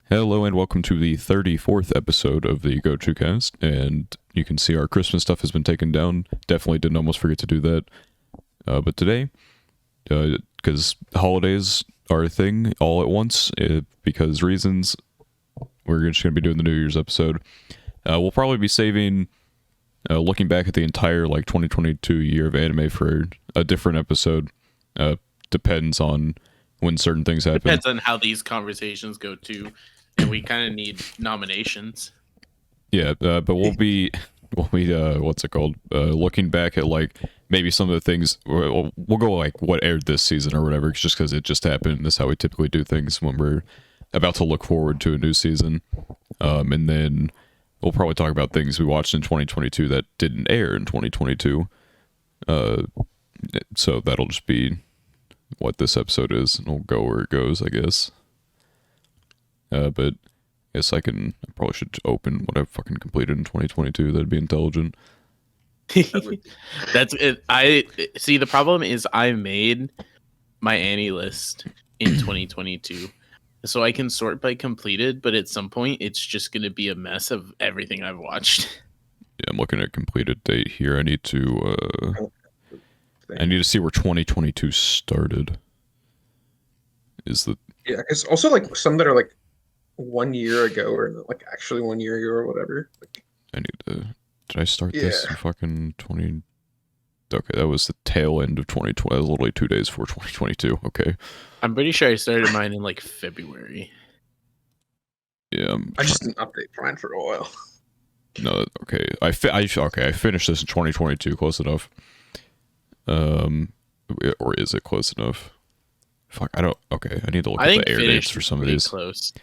Hello and welcome to the 34th episode of the Gochuucast, and you can see our Christmas stuff has been taken down. Definitely didn't almost forget to do that. But today, because holidays are a thing all at once, because reasons, we're just going to be doing the New Year's episode. We'll probably be saving, looking back at the entire 2022 year of anime for a different episode. Depends on when certain things happen. Depends on how these conversations go too, and we kind of need nominations. Yeah, but we'll be what's it called? Looking back at maybe some of the things. We'll go what aired this season or whatever, just because it just happened. This is how we typically do things when we're about to look forward to a new season. And then we'll probably talk about things we watched in 2022 that didn't air in 2022. So that'll just be what this episode is, and we'll go where it goes, I guess. But I guess I probably should open what I've fucking completed in 2022. That'd be intelligent. That's it. I see. The problem is I made my Annie list in 2022, so I can sort by completed. But at some point, it's just going to be a mess of everything I've watched. Yeah, I'm looking at completed date here. I need to see where 2022 started. Yeah, because also some that are 1 year ago or actually 1 year ago or whatever. I need to. Did I start this in fucking 20? Okay, that was the tail end of 2020. That was literally 2 days before 2022. Okay. I'm pretty sure I started mine in February. Yeah, I just didn't update mine for a while. No, okay. I finished this in 2022. Close enough. Or is it close enough? Fuck, I don't. Okay, I need to look at the air dates for some of these. Close.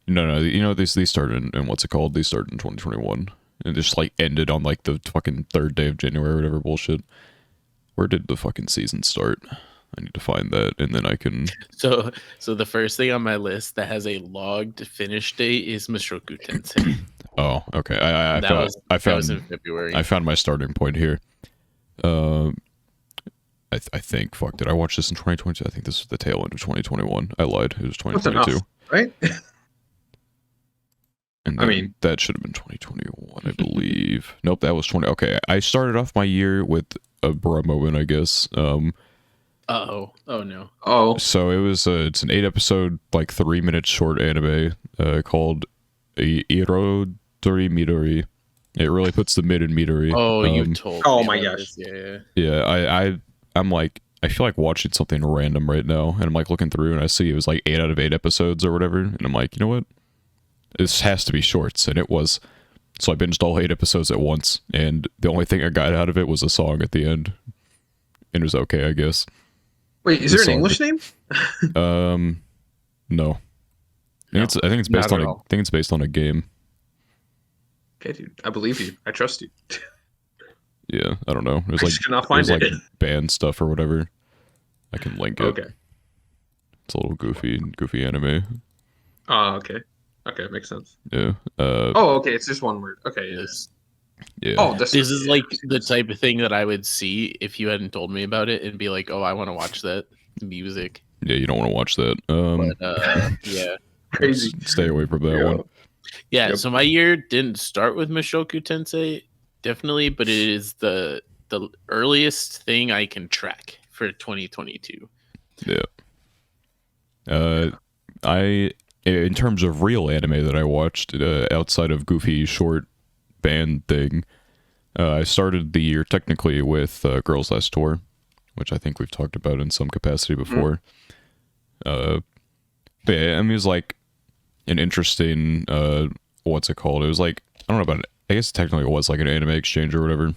No. You know these started in what's it called? These started in 2021, and just ended on the fucking 3rd day of January, or whatever bullshit. Where did the fucking season start? I need to find that, and then I can. So the first thing on my list that has a logged finish date is Mushoku Tensei. Oh, okay. I found in February. I found my starting point here. I think. Fuck, did I watch this in 2022? I think this was the tail end of 2021. I lied. It was 2022. Right? And that should have been 2021, I believe. Nope, that was 20. Okay, I started off my year with a bra moment, I guess. Oh no. Oh. So it was it's an 8-episode, 3-minute short anime called Irodori Midori. It really puts the mid in Midori. Oh, you told me. Oh my gosh. Yeah. Yeah, I'm I feel like watching something random right now, and I'm looking through and I see it was 8 out of 8 episodes or whatever, and I'm you know what? This has to be shorts, and it was. So I binged all 8 episodes at once, and the only thing I got out of it was a song at the end. And it was okay, I guess. Wait, is there an English name? No. I think it's based on a game. Okay, dude. I believe you. I trust you. Yeah, I don't know. There's I just cannot find it. Band stuff or whatever. I can link it. Okay. It's a little goofy anime. Oh, okay. Okay, makes sense. Yeah. Okay, it's just one word. Okay, yes. Yeah. Oh, this is the type of thing that I would see if you hadn't told me about it and be like, oh, I want to watch that music. Yeah, you don't want to watch that. But, yeah. Crazy. Stay away from that one. Yeah, so my year didn't start with Mushoku Tensei, definitely, but it is the earliest thing I can track for 2022. Yeah. In terms of real anime that I watched, outside of goofy short band thing, I started the year technically with Girls Last Tour, which I think we've talked about in some capacity before. But yeah, it was an interesting, what's it called? It was I don't know about it. I guess technically it was an anime exchange or whatever.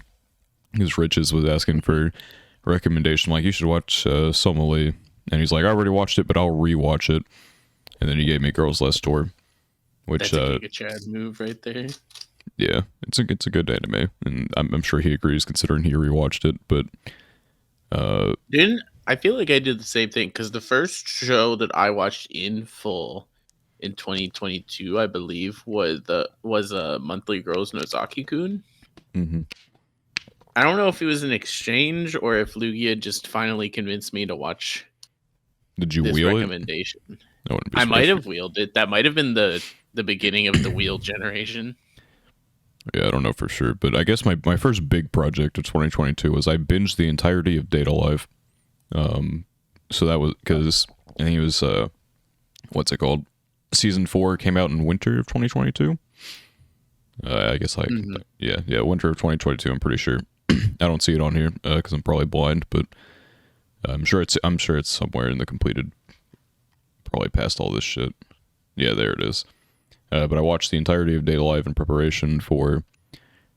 Because Riches was asking for recommendation, you should watch Somali. And he's I already watched it, but I'll rewatch it. And then he gave me Girls Last Tour, which that's a Giga Chad move right there. Yeah, it's a good anime, and I'm sure he agrees considering he rewatched it. But I feel like I did the same thing because the first show that I watched in full in 2022, I believe, was Monthly Girls Nozaki-kun. Mm-hmm. I don't know if it was an exchange or if Lugia just finally convinced me to watch Did you this wheel recommendation. I wouldn't be I might surprised. have wheeled it. That might have been the beginning of the wheel generation. Yeah, I don't know for sure, but I guess my first big project of 2022 was I binged the entirety of Data Live. So that was because I think it was what's it called? Season 4 came out in winter of 2022. I guess yeah, winter of 2022. I'm pretty sure. I don't see it on here because I'm probably blind, but I'm sure it's somewhere in the completed. Probably past all this shit. Yeah, there it is. But I watched the entirety of Data Live in preparation for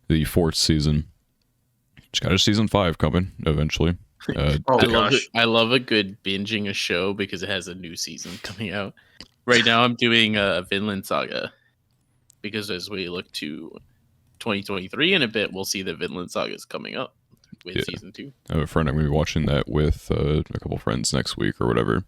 the 4th season. Just got a season 5 coming eventually. Oh I love it. gosh. I love a good binging a show because it has a new season coming out. Right now, I'm doing Vinland Saga because as we look to 2023 in a bit, we'll see that Vinland Saga is coming up with Yeah. season 2. I have a friend I'm going to be watching that with a couple friends next week or whatever.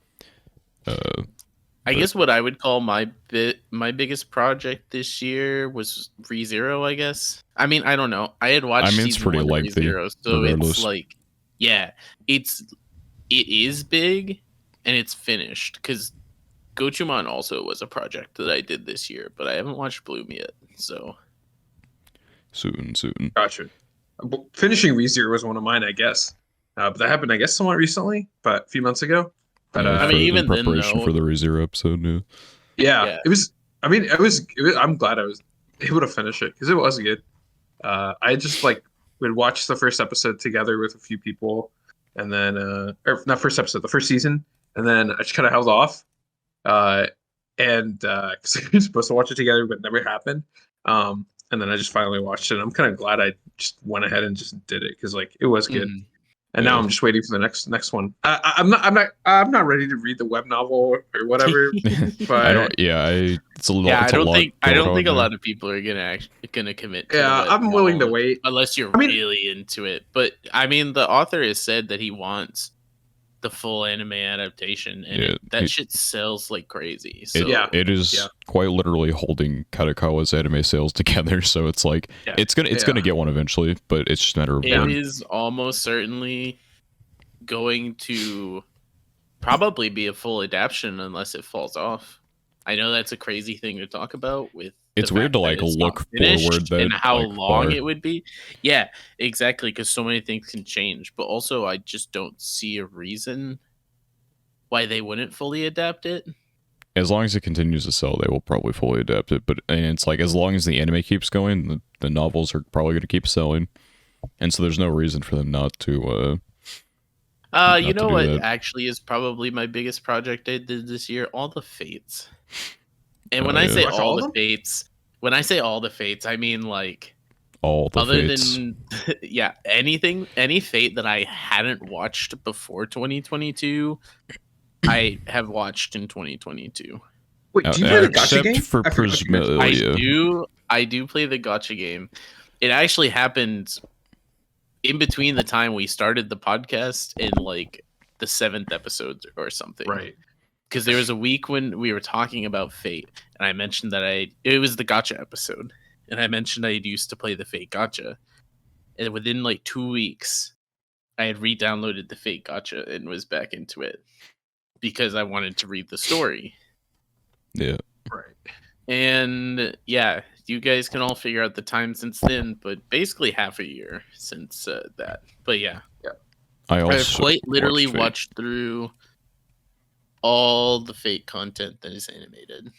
I guess what I would call my biggest project this year was ReZero, I guess. I mean, I don't know. I had watched I mean, it's season pretty 1 of lengthy, ReZero, so regardless. it's like, yeah, it is big and it's finished because Gochuucast also was a project that I did this year, but I haven't watched Bloom yet. So Soon. Gotcha. Finishing ReZero was one of mine, I guess. But that happened, I guess, somewhat recently, but a few months ago. But Yeah, I mean, in even then, preparation though, for the ReZero episode. Yeah. yeah, yeah, it was. I mean, it was. I'm glad I was able to finish it because it was good. I just like would watch the first episode together with a few people, and then or not first episode, the first season, and then I just kind of held off, uh, and because we were supposed to watch it together, but it never happened. And then I just finally watched it. I'm kind of glad I just went ahead and just did it because like it was good. Mhm. And now Yeah. I'm just waiting for the next one. I'm not ready to read the web novel or whatever. But I don't. Yeah, it's a lot. yeah, It's a lot I going don't on think a there. lot of people are gonna commit to the yeah, web I'm willing to novel wait. unless you're I mean, really into it. But I mean, the author has said that he wants the full anime adaptation, and Yeah, that shit sells like crazy. It, So Yeah. it is Yeah. quite literally holding Kadokawa's anime sales together. So it's like Yeah. it's gonna Yeah. get one eventually, but it's just a matter of it when. is almost certainly going to probably be a full adaptation unless it falls off. I know that's a crazy thing to talk about with It's the weird fact to that like it's not look finished forward that and how like long far. it would be. Yeah, exactly, because so many things can change. But also, I just don't see a reason why they wouldn't fully adapt it. As long as it continues to sell, they will probably fully adapt it. But and it's like as long as the anime keeps going, the novels are probably going to keep selling, and so there's no reason for them not to. You Not to know do what that. actually is probably my biggest project I did this year? All the Fates. And Oh, when I yeah. say Watch all all the of them? Fates, I mean like All the other fates. than yeah, any Fate that I hadn't watched before 2022, I have watched in 2022. Wait, do you play the gotcha Except game? for I forgot you mentioned that. I do play the gotcha game. It actually happened in between the time we started the podcast and like the 7th episode or something. Right. Because there was a week when we were talking about Fate, and I mentioned that it was the gotcha episode, and I mentioned I used to play the Fate gotcha, and within like 2 weeks, I had re-downloaded the Fate gotcha and was back into it because I wanted to read the story. Yeah. Right. And yeah, you guys can all figure out the time since then, but basically half a year since that. But yeah, I also I've quite literally Fate. watched through all the Fate content that is animated.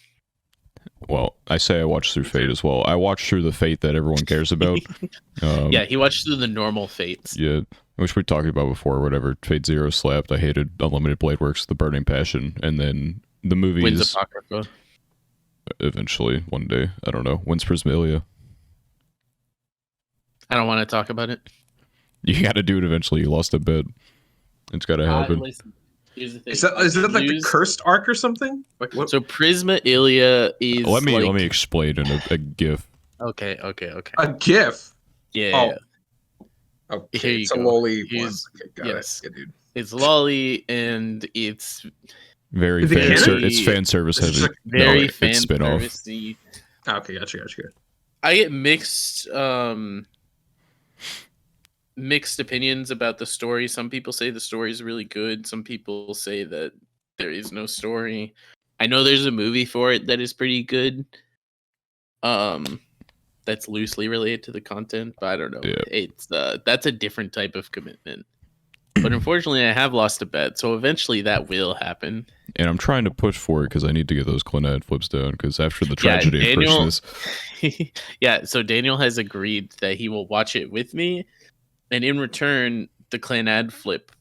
Well, I say I watched through Fate as well. I watched through the Fate that everyone cares about. Yeah, he watched through the normal Fates. Yeah, which we talked about before. Whatever. Fate Zero slapped. I hated Unlimited Blade Works, The Burning Passion, and then the Wins movies. Apocrypha. Eventually, one day, I don't know. When's Prismalia? I don't want to talk about it. You got to do it eventually. You lost a bet. It's got to happen. Listen, here's the thing. Is that like the cursed arc or something? Like what? So Prisma Ilia is Let me like... explain in a GIF. Okay. A GIF. Yeah. Okay, Here you it's a go. lolly one. Here's- Okay, got yes. it. Yeah, dude. It's lolly and it's Very Is it fan. canon? It's fan service This is heavy. like very it's fan spin-off. servicey. Okay, gotcha. I get mixed opinions about the story. Some people say the story is really good. Some people say that there is no story. I know there's a movie for it that is pretty good. That's loosely related to the content, but I don't know. Yeah. It's that's a different type of commitment. But unfortunately, I have lost a bet, so eventually that will happen. And I'm trying to push for it because I need to get those Clannad flips down. Because after the tragedy of Daniel, Christmas, yeah. So Daniel has agreed that he will watch it with me, and in return, the Clannad flip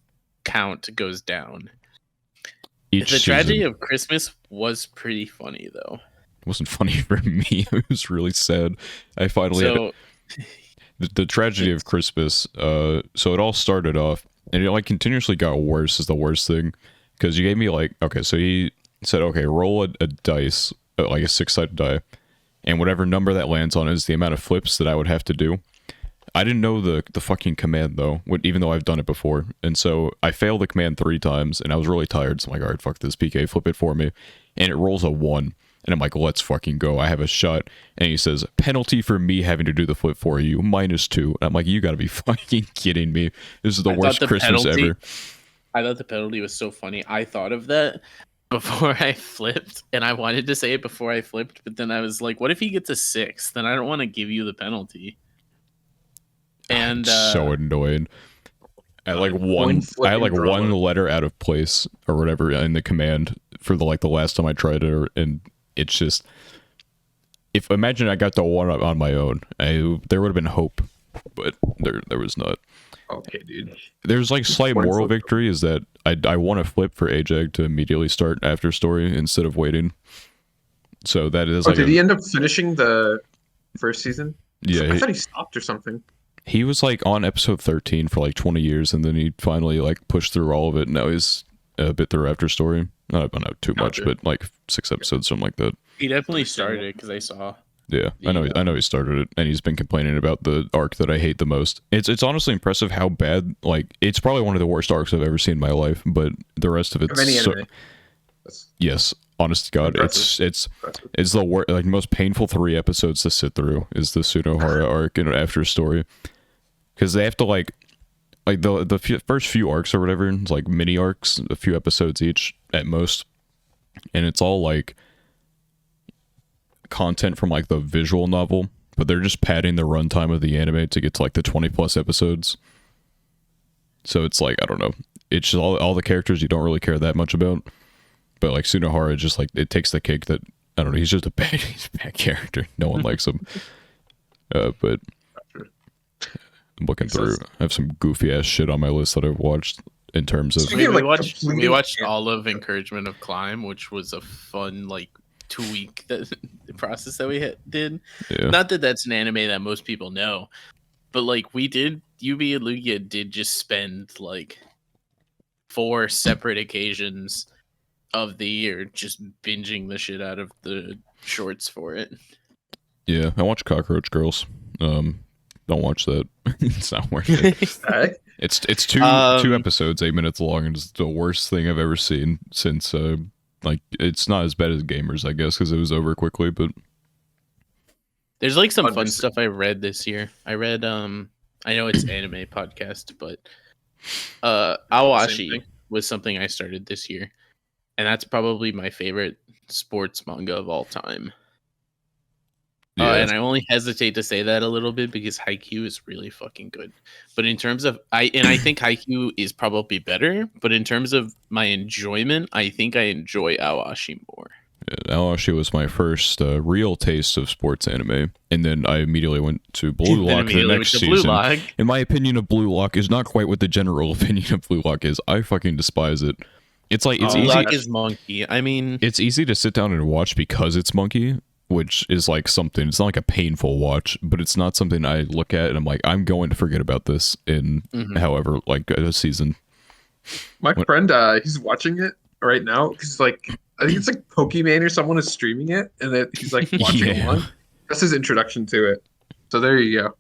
count goes down. each The tragedy season of Christmas was pretty funny, though. wasn't funny for me. It was really sad. I finally had the tragedy of Christmas. So it all started off, and it like continuously got worse. Is the worst thing because you gave me like okay, so he said okay, roll a dice, like a 6-sided die, and whatever number that lands on is the amount of flips that I would have to do. I didn't know the fucking command though, even though I've done it before, and so I failed the command 3 times, and I was really tired. So I'm like, all right, fuck this, PK, flip it for me, and it rolls a 1. And I'm like, let's fucking go. I have a shot. And he says, penalty for me having to do the flip for you, -2. And I'm like, you gotta be fucking kidding me. This is the worst Christmas ever. I thought the penalty was so funny. I thought of that before I flipped, and I wanted to say it before I flipped, but then I was like, what if he gets a 6? Then I don't want to give you the penalty. And so annoying. I like one letter out of place or whatever in the command for the last time I tried it, and it's just imagine I got the 1 up on my own, there would have been hope, but there was not. Okay, dude. There's like slight moral victory is that I want to flip for Ajag to immediately start after story instead of waiting. So that is did he end up finishing the first season? Yeah, I thought he stopped or something. He was like on episode 13 for like 20 years, and then he finally like pushed through all of it. And now he's a bit through after story. Not too much, but like 6 episodes, something like that. He definitely started it because I saw. Yeah, I know he started it, and he's been complaining about the arc that I hate the most. It's honestly impressive how bad. Like, it's probably one of the worst arcs I've ever seen in my life, but the rest of it's yes, honest to God, it's the worst, like most painful 3 episodes to sit through is the Sunohara arc and after story. Because they have to like the first few arcs or whatever, it's like mini arcs, a few episodes each at most, and it's all like content from like the visual novel, but they're just padding the runtime of the anime to get to like the 20+ episodes. So it's like, I don't know, it's just all the characters you don't really care that much about, but like Sunohara just like it takes the cake that I don't know, he's just a bad character. No one likes him. But I'm looking through. I have some goofy ass shit on my list that I've watched in terms of. We watched all of Encouragement of Climb, which was a fun 2-week process that we did. Yeah. Not that that's an anime that most people know, but we did. Yubi and Lugia did just spend 4 separate occasions of the year just binging the shit out of the shorts for it. Yeah, I watched Cockroach Girls. Don't watch that. It's not worth it. It's two episodes, 8 minutes long, and it's the worst thing I've ever seen since. It's not as bad as Gamers, I guess, because it was over quickly. But there's some fun stuff I read this year. I read I know it's anime podcast, but Awashi was something I started this year, and that's probably my favorite sports manga of all time. Yeah. And I only hesitate to say that a little bit because Haikyuu is really fucking good. But in terms of I think Haikyuu is probably better, but in terms of my enjoyment, I think I enjoy Awashi more. Yeah, Awashi was my first real taste of sports anime, and then I immediately went to Blue Lock the next season. In my opinion of Blue Lock is not quite what the general opinion of Blue Lock is. I fucking despise it. It's like it's Blue easy. Lock is monkey. I mean, it's easy to sit down and watch because it's monkey, which is like something. It's not like a painful watch, but it's not something I look at and I'm like, I'm going to forget about this in however a season. My friend, he's watching it right now because I think it's Pokemon or someone is streaming it, and then he's watching along. That's his introduction to it. So there you go.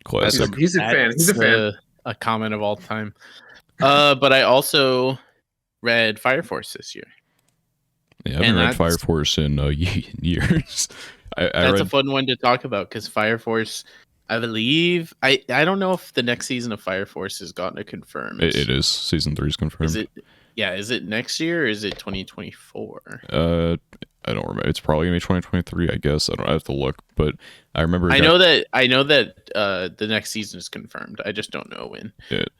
Classic. He's a fan. He's a fan. A comment of all time. But I also read Fire Force this year. Yeah, I haven't read Fire Force in years. That's a fun one to talk about because Fire Force, I believe, I don't know if the next season of Fire Force has gotten a confirmed. It is. Season 3 is confirmed. Is it? Yeah, is it next year or is it 2024? I don't remember. It's probably gonna be 2023, I guess. I have to look, but I remember. I know that the next season is confirmed. I just don't know when. It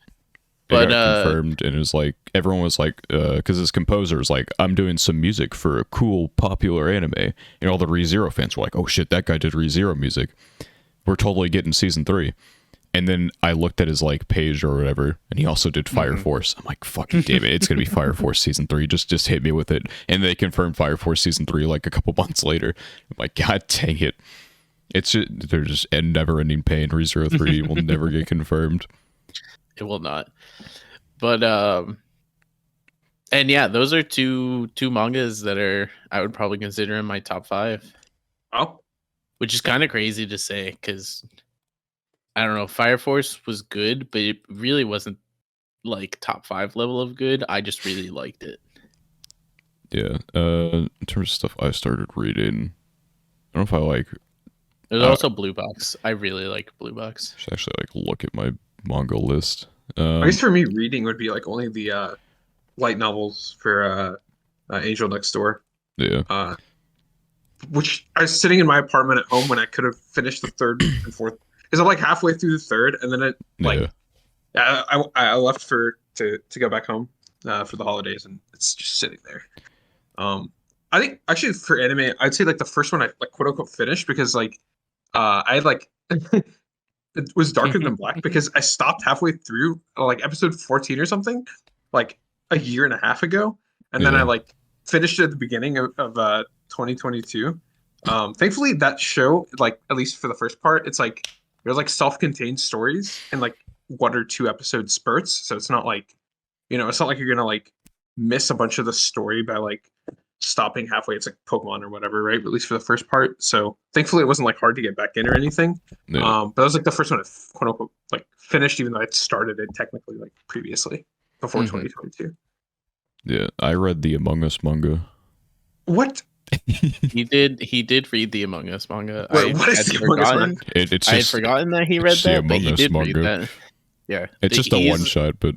But got confirmed, and it was like everyone was like, because his composer is like, I'm doing some music for a cool popular anime, and all the ReZero fans were like, oh shit, that guy did ReZero music. We're totally getting season 3. And then I looked at his like page or whatever, and he also did Fire Force. I'm like, fucking damn it, it's gonna be Fire Force season 3. Just hit me with it. And they confirmed Fire Force season 3 like a couple months later. I'm like, god dang it. It's just they're just never ending pain. ReZero 3 will never get confirmed. It will not. But and yeah, those are two mangas that I would probably consider in my top 5. Oh, Which is kind of crazy to say because I don't know, Fire Force was good, but it really wasn't like top 5 level of good. I just really liked it. Yeah. In terms of stuff I started reading, I don't know if I like. There's also Blue Box. I really like Blue Box. Should actually like look at my manga list. I guess for me, reading would be like only the light novels for Angel Next Door. Yeah. Which I was sitting in my apartment at home when I could have finished the third and fourth. Because I'm like halfway through the third, and then it like I left to go back home for the holidays, and it's just sitting there. I think actually for anime, I'd say like the first one I like quote unquote finished because like I had like it was Darker Than Black because I stopped halfway through like episode 14 or something like a year and a half ago, and then I like finished it at the beginning of 2022. Thankfully that show, like at least for the first part, it's like there's like self-contained stories in like 1 or 2 episode spurts, so it's not like, you know, it's not like you're gonna like miss a bunch of the story by like stopping halfway. It's like Pokemon or whatever, right? At least for the first part. So thankfully it wasn't like hard to get back in or anything. But that was like the first one I quote unquote like finished, even though I'd started it technically like previously before 2022. Yeah, I read the Among Us manga. What? He did read the Among Us manga. Wait, what is the Among Us manga? I had forgotten that he read that, but he did read that. Yeah, it's just a one shot, but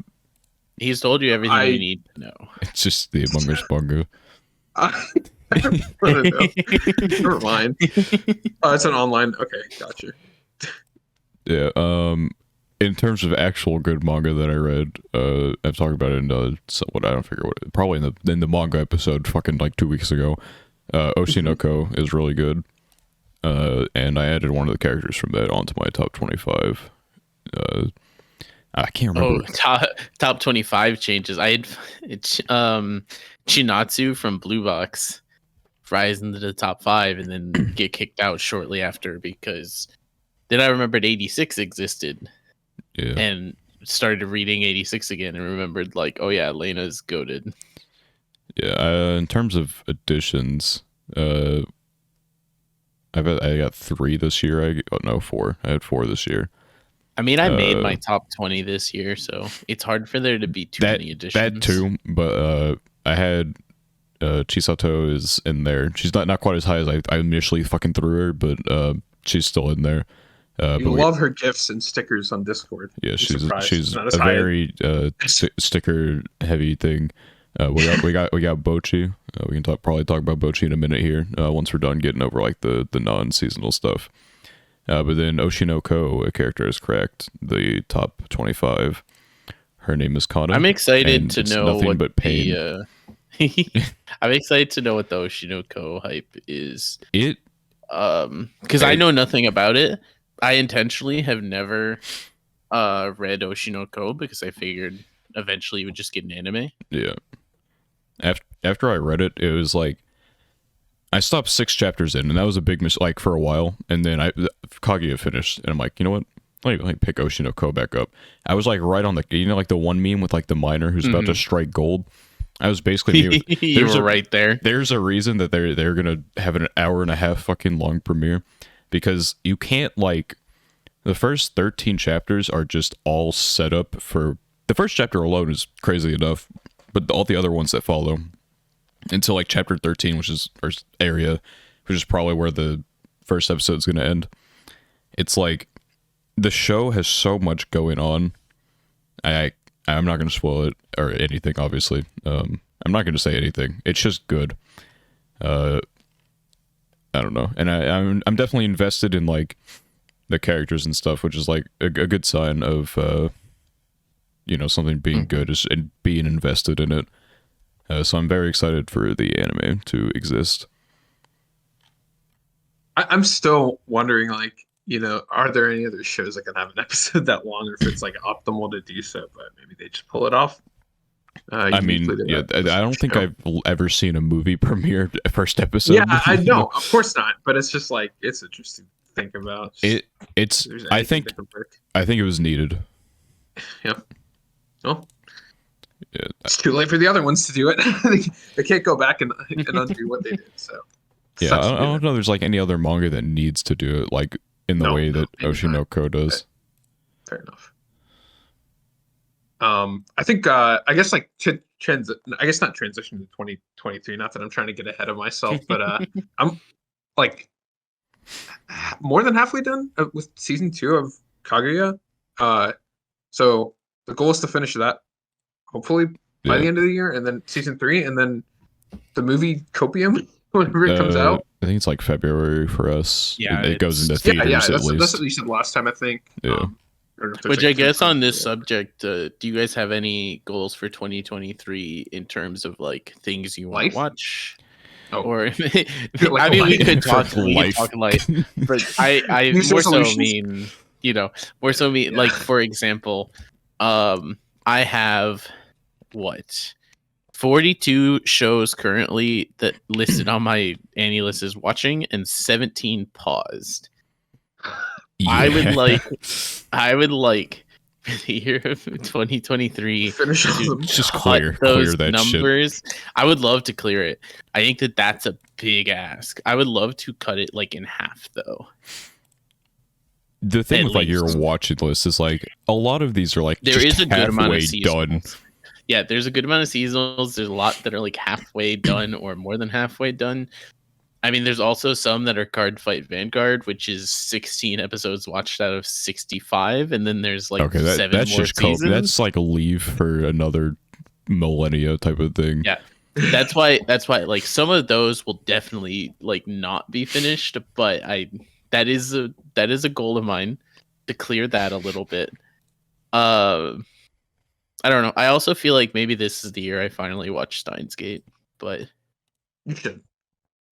he's told you everything you need to know. It's just the Among Us manga. Never mind. Oh, it's an online. Okay, gotcha. Yeah. In terms of actual good manga that I read, I've talked about it in what I don't figure what probably in the manga episode fucking like 2 weeks ago. Oshinoko is really good. And I added one of the characters from that onto my top 25. I can't remember. Oh, top 25 changes. I had Chinatsu from Blue Box rise into the top 5 and then get kicked out shortly after because then I remembered 86 existed. Yeah. And started reading 86 again and remembered like, oh yeah, Lena's goated. Yeah, in terms of additions, I got 3 this year. 4. I had 4 this year. I mean, I made my top 20 this year, so it's hard for there to be too many additions. That too, but I had Chisato is in there. She's not quite as high as I initially fucking threw her, but she's still in there. You love her gifts and stickers on Discord. Yeah, she's a very sticker heavy thing. We got Bochi. We can probably talk about Bochi in a minute here. Once we're done getting over like the non-seasonal stuff. But then Oshinoko, a character has cracked the top 25. Her name is Kana. I'm excited to know nothing what but pain. I'm excied to know what the Oshinoko hype is. Because I It know nothing about it. I intentionally have never read Oshinoko because I figured eventually it would just get an anime. Yeah. After I read it, it was like I stopped 6 chapters in, and that was a big like for a while. And then Kaguya finished, and I'm like, you know what? Let me pick Oshinoko back up. I was like right on the like the one meme with like the miner who's about to strike gold. I was basically you were right there. There's a reason that they're gonna have an hour and a half fucking long premiere because you can't like the first 13 chapters are just all set up for the first chapter alone is crazy enough, but all the other ones that follow until like chapter 13, which is first area, which is probably where the first episode is gonna end. It's like the show has so much going on. I'm not going to spoil it or anything, obviously. I'm not going to say anything. It's just good. I don't know, and I'm definitely invested in like the characters and stuff, which is like a good sign of something being good is and being invested in it. So I'm very excited for the anime to exist. I'm still wondering, like, are there any other shows that can have an episode that long, or if it's like optimal to do so, but maybe they just pull it off. I mean, yeah, I don't think I've ever seen a movie premiere first episode. Yeah, I know, of course not, but it's just like it's interesting to think about. It's. I think it was needed. Yep. Well, yeah. It's too late for the other ones to do it. They can't go back and undo what they did. So yeah, I don't know. There's like any other manga that needs to do it like in the way that Oshinoko does. Fair enough. I think I guess like I guess not transition to 2023. Not that I'm trying to get ahead of myself, but I'm like more than halfway done with season 2 of Kaguya. So the goal is to finish that hopefully by the end of the year, and then season 3, and then the movie Copium whenever it comes out. I think it's like February for us. Yeah, it goes into theaters yeah. at least. That's what you said last time, I think. Yeah. Which I guess on this subject, do you guys have any goals for 2023 in terms of like things you want to watch? Oh. Or Like I mean, we could talk life. life, but I New more so solutions? mean, more so mean like, for example, I have 42 shows currently that listed on my Annie list is watching, and 17 paused. Yeah. I would like for the year of 2023 Finish all to them. Just cut clear that numbers. I would love to clear it. I think that's a big ask. I would love to cut it like in half, though. The thing At with like your least. watching list is like a lot of these are like There just is a good amount of halfway done. seasonals. Yeah, there's a good amount of seasonals. There's a lot that are like halfway done or more than halfway done. I mean, there's also some that are Card Fight Vanguard, which is 16 episodes watched out of 65, and then there's like seven that's more just seasons. that's like a leave for another millennia type of thing. Yeah. That's why like some of those will definitely like not be finished, but that is a goal of mine to clear that a little bit. I don't know. I also feel like maybe this is the year I finally watch Steins Gate, but You should.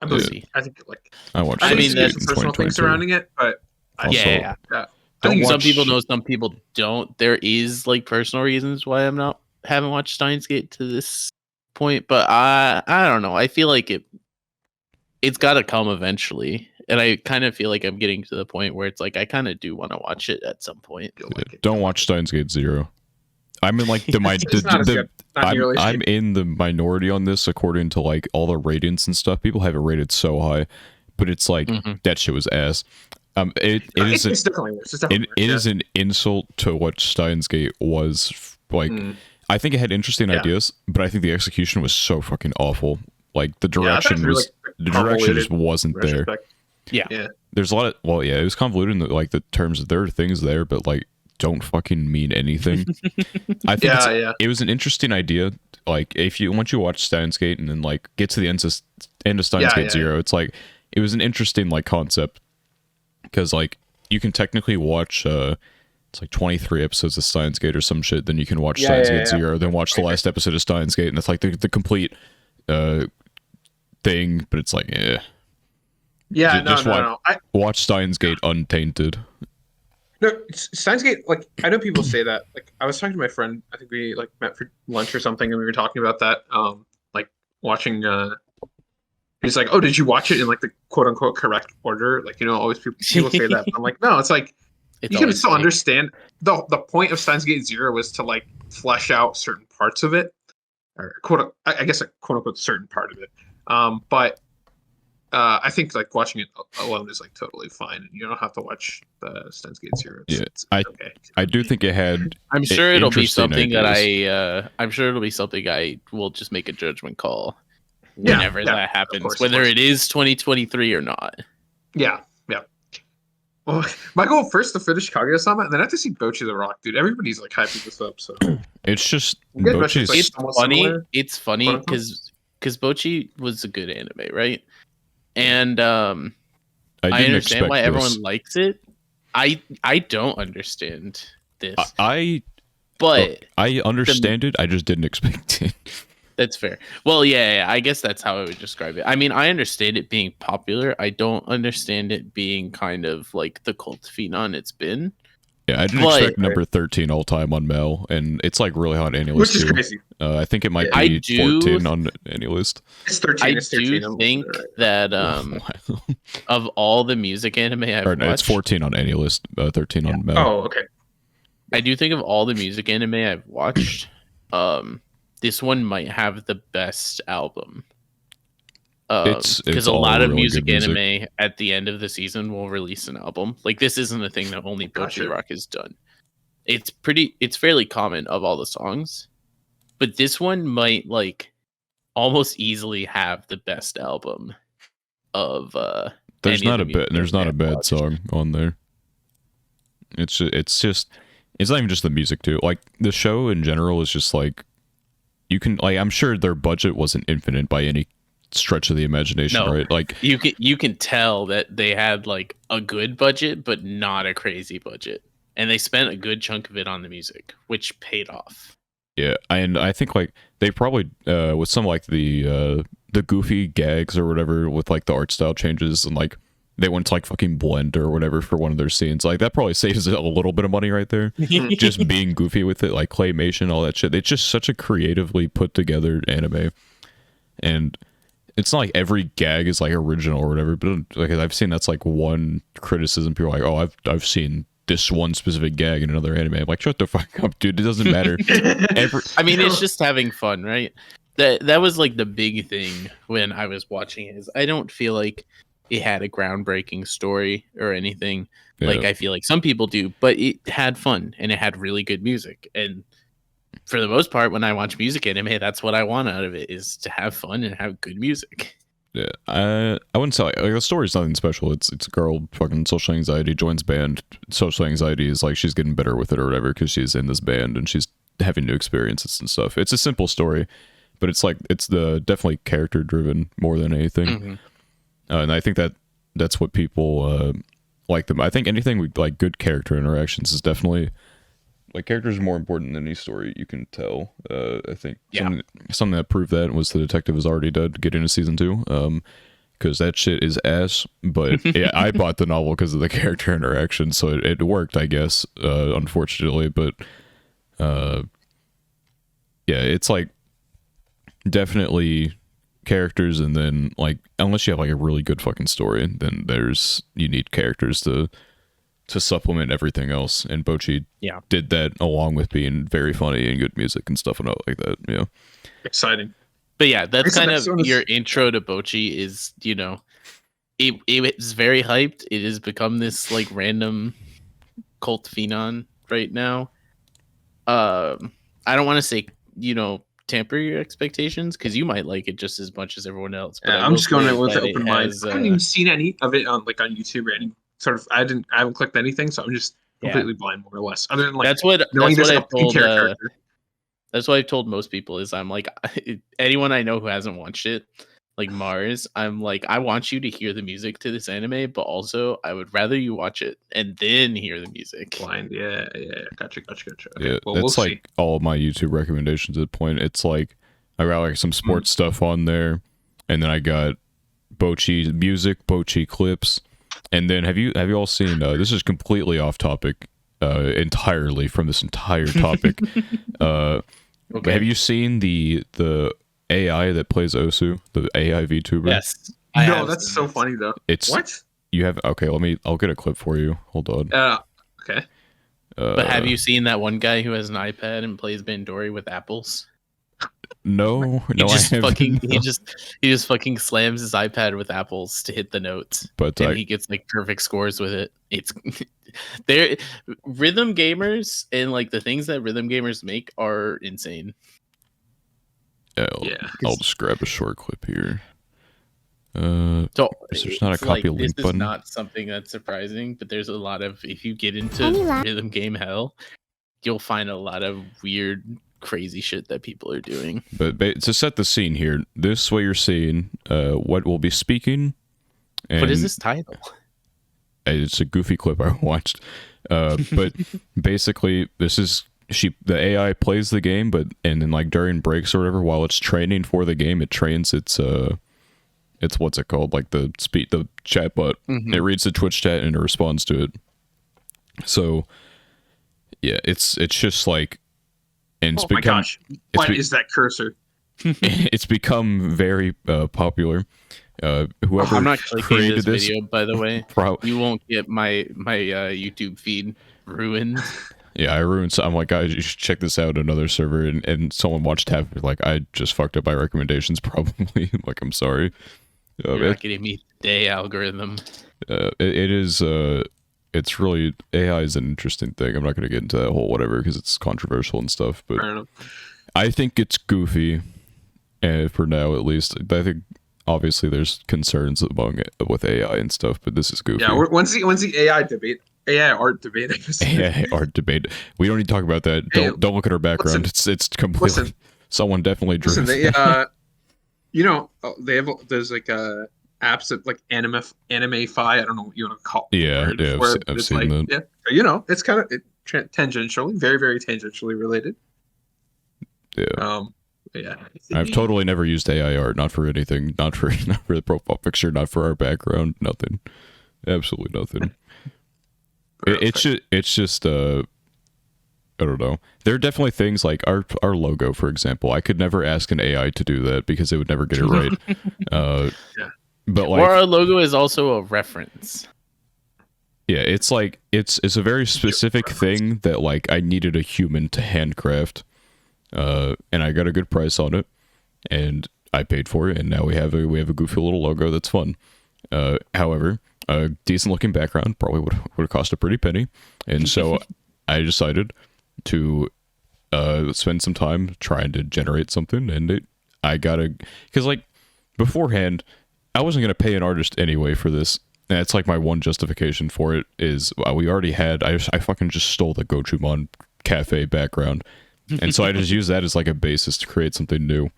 I Yeah. believe. I think like I watched. I mean, Steins there's Gate some in personal things 2022. surrounding it, but Also, yeah. I Don't think Some watch- people know, some people don't. There is like personal reasons why haven't watched Steins Gate to this point, but I don't know. I feel like it's got to come eventually, and I kind of feel like I'm getting to the point where it's like I kind of do want to watch it at some point. you'll like it. Don't watch Steins Gate 0. I'm in like It's not as good. Not nearly as I'm good. in the minority on this according to like all the ratings and stuff. People have it rated so high, but it's like that shit was ass. It's definitely worse. It's definitely It worse, is an insult to what Steins Gate was like. I think it had interesting ideas, but I think the execution was so fucking awful. Like the direction was the direction just wasn't there. Yeah. There's a lot of it was convoluted in like the terms of there are things there, but like don't fucking mean anything. I think it was an interesting idea. Like once you watch Steins Gate and then like get to the end of Steins Gate 0, it's like it was an interesting like concept because like you can technically watch it's like 23 episodes of Steins Gate or some shit, then you can watch Steins Gate 0, then watch the last episode of Steins Gate, and that's like the complete thing, but it's like watch Steins Gate untainted. No, Steins Gate, like I know people say that. Like I was talking to my friend, I think we like met for lunch or something, and we were talking about that. Like watching. He's like, "Oh, did you watch it in like the quote unquote correct order?" Like always people say that. But I'm like, no, it's like you can still understand the point of Steins Gate 0 was to like flesh out certain parts of it, or I guess a quote unquote certain part of it. But I think like watching it alone is like totally fine, and you don't have to watch the Steins Gate 0. It's okay. I do think it had. I'm sure it'll be interesting something ideas. I'm sure it'll be something I will just make a judgment call whenever that happens, course, whether it is 2023 or not. Yeah. Well, my goal first to finish Kaguya-sama, and then I have to see Bocchi the Rock, dude. Everybody's like hyping this up, so It's just Yeah, but it's like Bochi's. It's somewhat funny. similar. It's funny quote-unquote. because Bochi was a good anime, right? And I I didn't understand why expect everyone this. likes it. I don't understand this, but I understand it. I just didn't expect it. that's fair. Well, yeah, I guess that's how I would describe it. I mean, I understand it being popular. I don't understand it being kind of like the cult phenom it's been. Yeah, I didn't But expect number 13 all time on Mel, and it's like really hot on any Which list is too. crazy. I think it might Yeah. I be do 14 on any list. It's 13. I It's 13. do I'm looking think at it right that Wow. of all the music anime I've Or no, it's watched, 14 on any list. 13 on Mel. now. Oh, okay. I do think of all the music anime I've watched, this one might have the best album. It's Because a all lot of really music good music. anime at the end of the season will release an album. Like this isn't a thing that only Bocchi Gotcha. Rock has done. It's fairly common of all the songs, but this one might like almost easily have the best album of There's any of not the a bad music there's anime not a I've bad watched. song on there. It's not even just the music too. Like the show in general is just like you can like I'm sure their budget wasn't infinite by any stretch of the imagination, No. right? Like You can tell that they had like a good budget, but not a crazy budget, and they spent a good chunk of it on the music, which paid off. yeah, and I think like they probably with some like the goofy gags or whatever with like the art style changes and like they went to like fucking Blend or whatever for one of their scenes. Like that probably saves a little bit of money right there. Just being goofy with it, like claymation, all that shit. It's just such a creatively put together anime, and it's not like every gag is like original or whatever. But like I've seen that's like one criticism. People are like, oh, I've seen this one specific gag in another anime. I'm like, shut the fuck up, dude. It doesn't matter. I mean, it's just having fun, right? That was like the big thing when I was watching it. Is I don't feel like it had a groundbreaking story or anything. Yeah. Like I feel like some people do, but it had fun and it had really good music. And for the most part, when I watch music anime, that's what I want out of it: is to have fun and have good music. Yeah, I wouldn't say like the story's nothing special. It's a girl fucking social anxiety joins band. Social anxiety is like she's getting better with it or whatever because she's in this band and she's having new experiences and stuff. It's a simple story, but it's like it's the definitely character driven more than anything. Mhm. And I think that's what people like them. I think anything with like good character interactions is definitely like characters are more important than any story you can tell. I think Yeah. something that proved that was the detective is already dead. Get into season 2, because that shit is ass. But yeah, I bought the novel because of the character interaction, so it worked, I guess. Unfortunately, but yeah, it's like definitely characters, and then like unless you have like a really good fucking story, then you need characters to supplement everything else, and Bocchi did that along with being very funny and good music and stuff and all like that. Yeah, Exciting. But yeah, that's Guess the kind next of one is- your intro to Bocchi. Is it's very hyped. It has become this like random cult phenom right now. I don't want to say tamper your expectations because you might like it just as much as everyone else. But I I'm will just going say in with that an it open mind. has, I haven't even seen any of it on YouTube or any sort of. I haven't clicked anything, so I'm just completely blind, more or less. Other than like that's what knowing that's there's what a I've told. character. That's what I've told most people is I'm like anyone I know who hasn't watched it, like Mars, I'm like I want you to hear the music to this anime, but also I would rather you watch it and then hear the music. Blind, yeah. Gotcha. Okay, yeah. well, That's we'll like see. all of my YouTube recommendations at the point. It's like I got like some sports stuff on there, and then I got Bocchi music, Bocchi clips, and then have you all seen? This is completely off topic, entirely from this entire topic. Okay. Have you seen the AI that plays Osu, the AI VTuber? Yes. No, that's so funny though. It's What? you have okay. I'll get a clip for you. Hold on. Okay. But have you seen that one guy who has an iPad and plays Bandori with apples? No, He just I haven't. he just fucking slams his iPad with apples to hit the notes, But and he gets like perfect scores with it. It's they're rhythm gamers, and like the things that rhythm gamers make are insane. I'll just grab a short clip here. So there's not a it's copy like, link this button. is not something that's surprising, but there's a lot of if you get into Any la- rhythm game hell, you'll find a lot of weird, crazy shit that people are doing. But to set the scene here, this what you're seeing, what we'll be speaking. And What is this title? it's a goofy clip I watched. But basically, this is the AI plays the game, and then like during breaks or whatever, while it's training for the game, it trains its what's it called, like the chat bot. It reads the Twitch chat and it responds to it. So yeah, it's just like, and it's Oh my gosh! What is that cursor? It's become very popular. Whoever I'm not clicking created this video, by the way. You won't get my YouTube feed ruined. Yeah, I ruined. So I'm like, guys, you should check this out. Another server, and someone watched half. Like, I just fucked up my recommendations. Probably. Like, I'm sorry. You're not getting me today, algorithm. It is. It's really, AI is an interesting thing. I'm not going to get into that whole whatever because it's controversial and stuff. But I think it's goofy, for now at least. I think obviously there's concerns among it with AI and stuff, but this is goofy. Yeah, once the AI art debate. AI art debate. We don't need to talk about that. Don't look at our background. It's completely. Someone definitely drew. Listen, they there's like apps that like Anime-fi. I don't know what you want to call it. Yeah, I've seen that. Yeah, it's kind of tangentially, very very tangentially related. Yeah. Yeah. I've totally never used AI art, not for anything, not for the profile picture, not for our background, nothing. Absolutely nothing. It's just I don't know. There are definitely things like our logo, for example. I could never ask an AI to do that because it would never get it right. Yeah. But like, or our logo is also a reference. Yeah, it's like it's a very specific thing that like I needed a human to handcraft. And I got a good price on it, and I paid for it, and now we have a goofy little logo that's fun. However, a decent looking background probably would have cost a pretty penny, and so I decided to spend some time trying to generate something, and because like beforehand, I wasn't gonna pay an artist anyway for this. And that's like my one justification for it is we already had I fucking just stole the Gochuucast cafe background. And so I just use that as like a basis to create something new.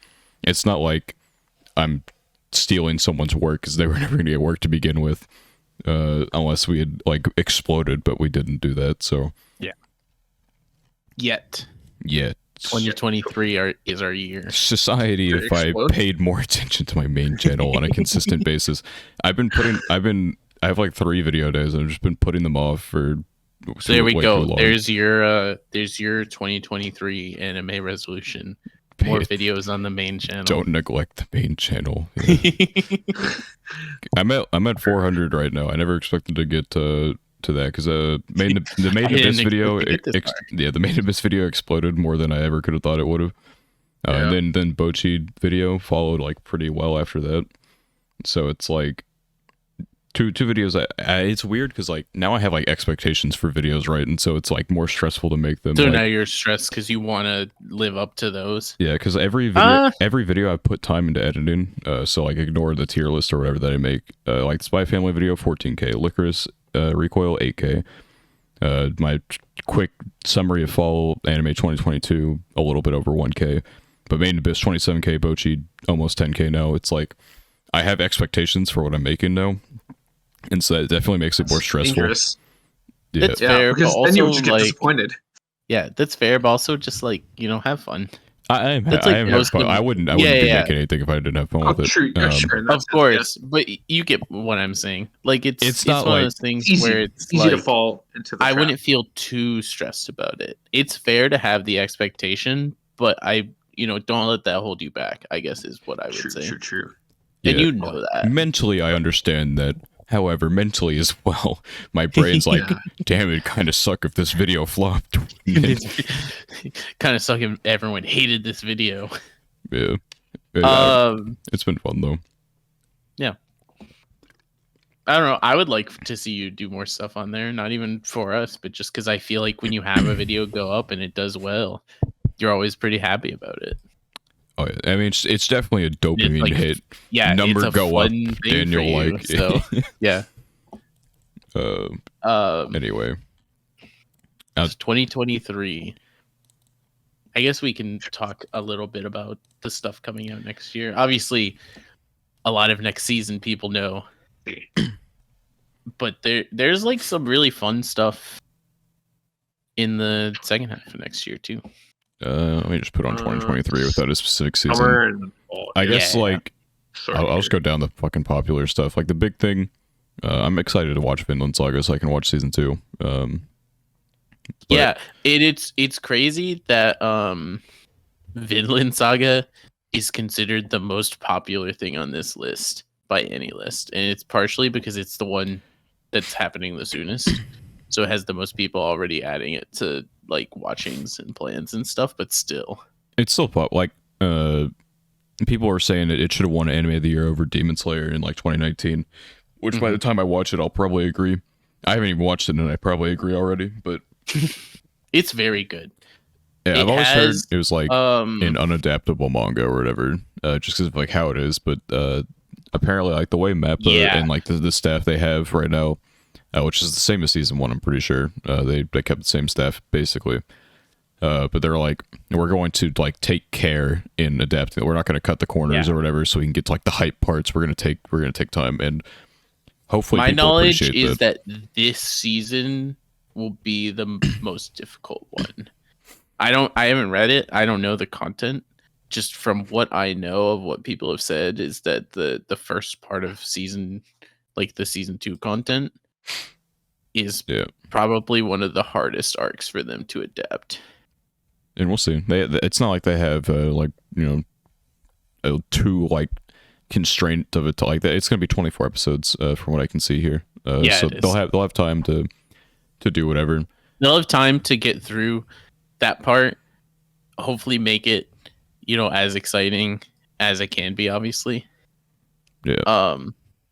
It's not like I'm stealing someone's work because they were never going to get work to begin with, unless we had like exploded, but we didn't do that. So yeah, yeah, 2023 is our year. Society, if I paid more attention to my main channel on a consistent basis, I have like 3 video days, and I've just been putting them off for. So there we go. There's your 2023 anime resolution. More videos on the main channel. Don't neglect the main channel. Yeah. I'm at 400 right now. I never expected to get to that because the main abyss video, the main abyss video exploded more than I ever could have thought it would have. And then Bochi video followed like pretty well after that. So it's like. Two videos. It's weird because like now I have like expectations for videos, right? And so it's like more stressful to make them. So like, now you're stressed because you want to live up to those. Yeah, because every video I put time into editing. So like ignore the tier list or whatever that I make. Like the Spy Family video, 14K. Licorice Recoil, 8K. My quick summary of fall anime 2022, a little bit over 1K. But Main Abyss 27K, Bochi almost 10K now. It's like I have expectations for what I'm making now. And so it definitely makes it more stressful. Dangerous. Yeah. That's fair, because but also then you just get like, disappointed. Yeah, that's fair, but also just like, have fun. I am having fun. I wouldn't be making anything if I didn't have fun with it. True, sure. Of course, but you get what I'm saying. Like it's not one like of those things easy, where it's easy like, to fall into the I trap. wouldn't feel too stressed about it. It's fair to have the expectation, but don't let that hold you back, I guess is what I would say. True. And Yeah. you know that. Mentally, I understand that. However, mentally as well, my brain's like, damn, it kind of suck if this video flopped. Kind of suck if everyone hated this video. Yeah. It's been fun, though. Yeah. I don't know. I would like to see you do more stuff on there. Not even for us, but just because I feel like when you have a video go up and it does well, you're always pretty happy about it. Oh, yeah. I mean, it's definitely a dopamine hit. Yeah, number it's a go up, fun thing and you're for you, like, so yeah. Anyway, it's 2023. I guess we can talk a little bit about the stuff coming out next year. Obviously, a lot of next season people know, but there's like some really fun stuff in the second half of next year too. Let me just put on 2023 without a specific season. Summer and fall. I guess like Sorry, I'll just go down the fucking popular stuff. Like the big thing, I'm excited to watch Vinland Saga so I can watch season 2. Yeah, it's crazy that Vinland Saga is considered the most popular thing on this list by any list, and it's partially because it's the one that's happening the soonest, so it has the most people already adding it to like watchings and plans and stuff. But still, it's still like people are saying it should have won Anime of the Year over Demon Slayer in like 2019, which by the time I watch it, I'll probably agree. I haven't even watched it, and I probably agree already, but it's very good. Yeah, I've always heard it was like an unadaptable manga or whatever, just because of like how it is. But apparently, like the way Mappa and like the staff they have right now, which is the same as season 1, I'm pretty sure they kept the same staff basically. But they're like, we're going to like take care in adapting. We're not going to cut the corners or whatever, so we can get to like the hype parts. We're gonna take time, and hopefully, my people knowledge appreciate is that this season will be the most difficult one. I haven't read it. I don't know the content. Just from what I know of what people have said is that the first part of season, like the season 2 content, is probably one of the hardest arcs for them to adapt. And we'll see. It's not like they have like, you know, too like constraint of it to like that. It's going to be 24 episodes from what I can see here. So they'll have time to do whatever. They'll have time to get through that part, hopefully make it, you know, as exciting as it can be, obviously. Yeah.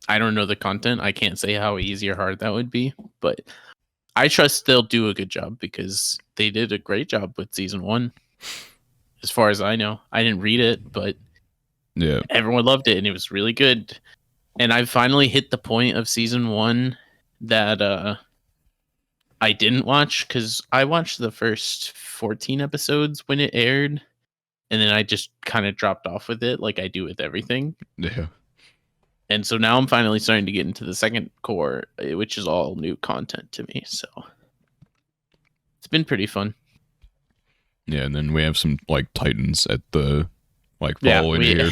I don't know the content. I can't say how easy or hard that would be, but I trust they'll do a good job because they did a great job with season 1. As far as I know, I didn't read it, but yeah, everyone loved it and it was really good. And I finally hit the point of season 1 that I didn't watch, because I watched the first 14 episodes when it aired, and then I just kind of dropped off with it like I do with everything. Yeah. And so now I'm finally starting to get into the second core, which is all new content to me. So it's been pretty fun. Yeah, and then we have some like Titans at the like following year.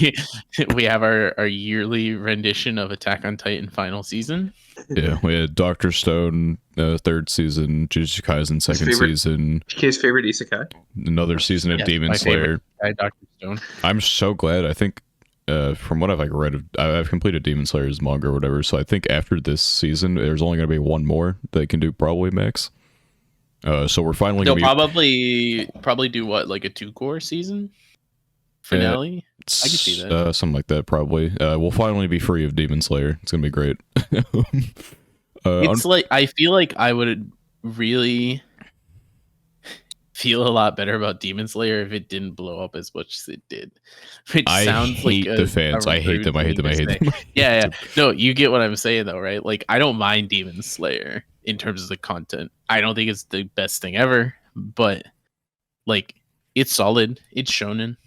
We have our yearly rendition of Attack on Titan final season. Yeah, we had Dr. Stone 3rd season, Jujutsu Kaisen 2nd season. His favorite isekai. Another season of Demon Slayer. Dr. Stone. I'm so glad. I think from what I've like read, I've completed Demon Slayer's manga or whatever. So I think after this season, there's only going to be one more they can do, probably max. So we're finally. They'll probably do what, like a 2-core season finale. I can see that. Something like that, probably. We'll finally be free of Demon Slayer. It's gonna be great. It's like I feel like I would really feel a lot better about Demon Slayer if it didn't blow up as much as it did. Which sounds hate like the fans. I hate them. I hate them. I hate them. Yeah. No, you get what I'm saying though, right? Like I don't mind Demon Slayer in terms of the content. I don't think it's the best thing ever, but like it's solid. It's shonen.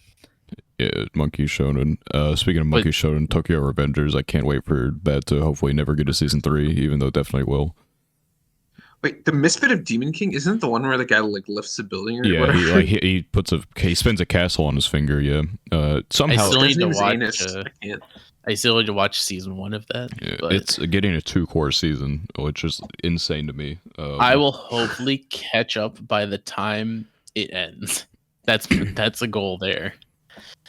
Yeah, Monkey Shonen. Speaking of Monkey Shonen, Tokyo Revengers, I can't wait for that to hopefully never get a season 3, even though it definitely will. Wait, the Misfit of Demon King isn't the one where the guy like lifts a building or whatever? He spins a castle on his finger. Yeah. Somehow I still need to watch. I still need to watch season 1 of that. Yeah, it's getting a 2-core season, which is insane to me. I will hopefully catch up by the time it ends. That's a goal there.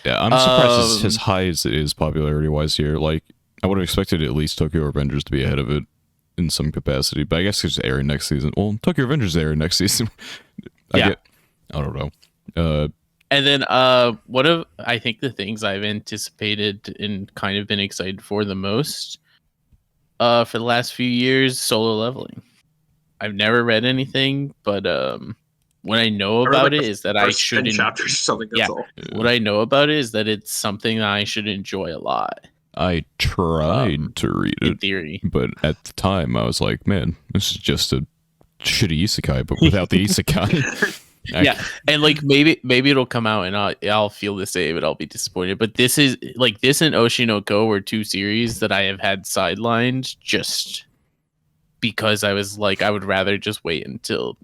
Yeah, I'm surprised it's as high as it is popularity-wise here. Like, I would have expected at least Tokyo Revengers to be ahead of it in some capacity, but I guess it's airing next season. Well, Tokyo Revengers is airing next season. I don't know. And then one of, I think, the things I've anticipated and kind of been excited for the most for the last few years, Solo Leveling. I've never read anything, but what I know about it is that I should chapters or something. That's all. What I know about it is that it's something that I should enjoy a lot. I tried to read it, in theory, but at the time I was like, man, this is just a shitty isekai, but without the isekai. Yeah, and like maybe it'll come out and I'll feel the same and I'll be disappointed. But this is like this and Oshi no Ko were two series that I have had sidelined just because I was like I would rather just wait until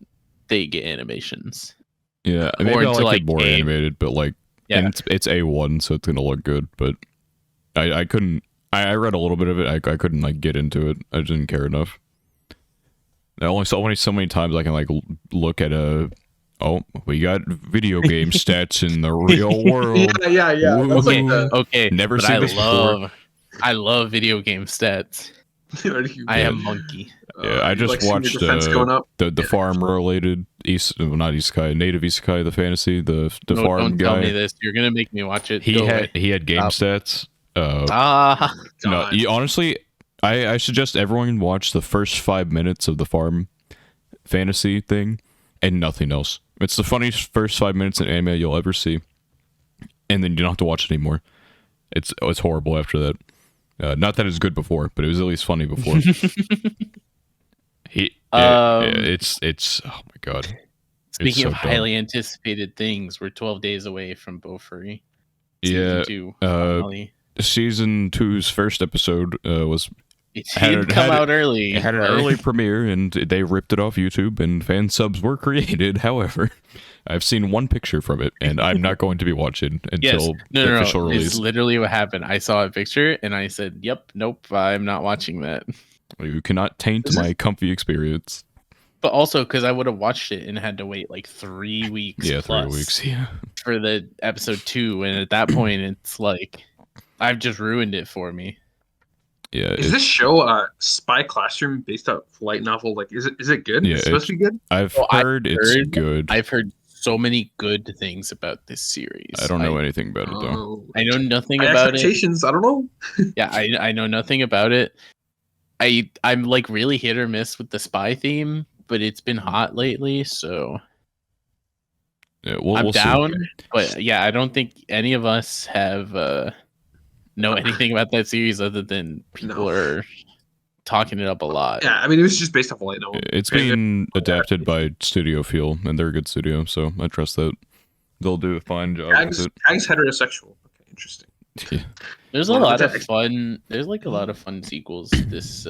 they get animations. Yeah, Or maybe I until, like it like, more A- animated, but like, Yeah. and it's A1, so it's gonna look good. But I couldn't. I read a little bit of it. I couldn't like get into it. I didn't care enough. I only saw so many times I can like look at oh, we got video game stats in the real world. Yeah. That's like the. Okay, Never but seen this before. I love video game stats. I am monkey. Yeah, I you just like seeing your watched defense going up. the farm related not isekai, native isekai, the fantasy, the No, farm don't guy. tell me this. You're gonna make me watch it. He Go had away. he had game stats. No, God. honestly, I suggest everyone watch the first 5 minutes of the farm fantasy thing and nothing else. It's the funniest first 5 minutes in anime you'll ever see, and then you don't have to watch it anymore. It's horrible after that. Not that it's good before, but it was at least funny before. It's oh my god. Speaking so of dumb. highly anticipated things, we're 12 days away from Bofuri. Yeah, Season 2, finale. Season 2's first episode was It had did come out early. it had an but- early premiere, and they ripped it off YouTube, and fan subs were created. However, I've seen one picture from it, and I'm not going to be watching until the official It's release. literally what happened. I saw a picture and I said, "Yep, nope, I'm not watching that." You cannot taint Is my comfy experience. But also because I would have watched it and had to wait like 3 weeks. Yeah, 3 plus weeks. Yeah. for the episode 2, and at that point, it's like I've just ruined it for me. Yeah. Is this show Spy Classroom based off light novel? Like, is it good? Yeah, Is it supposed to be good? I've Well, I've heard it's heard- good. I've heard so many good things about this series. I don't know anything about it though. Oh, I know nothing my about it. expectations. I don't know. Yeah, I know nothing about it. I'm like really hit or miss with the spy theme, but it's been hot lately, so Yeah, I'm we'll see. down. But yeah, I don't think any of us have know anything about that series other than people No. are talking it up a lot. Yeah, I mean, it was just based off a light novel. It's Okay, being adapted by Studio Feel, and they're a good studio, so I trust that they'll do a fine job with it. Tag's heterosexual. Okay, interesting. Yeah. There's a One of lot the of tech- fun. There's like a lot of fun sequels this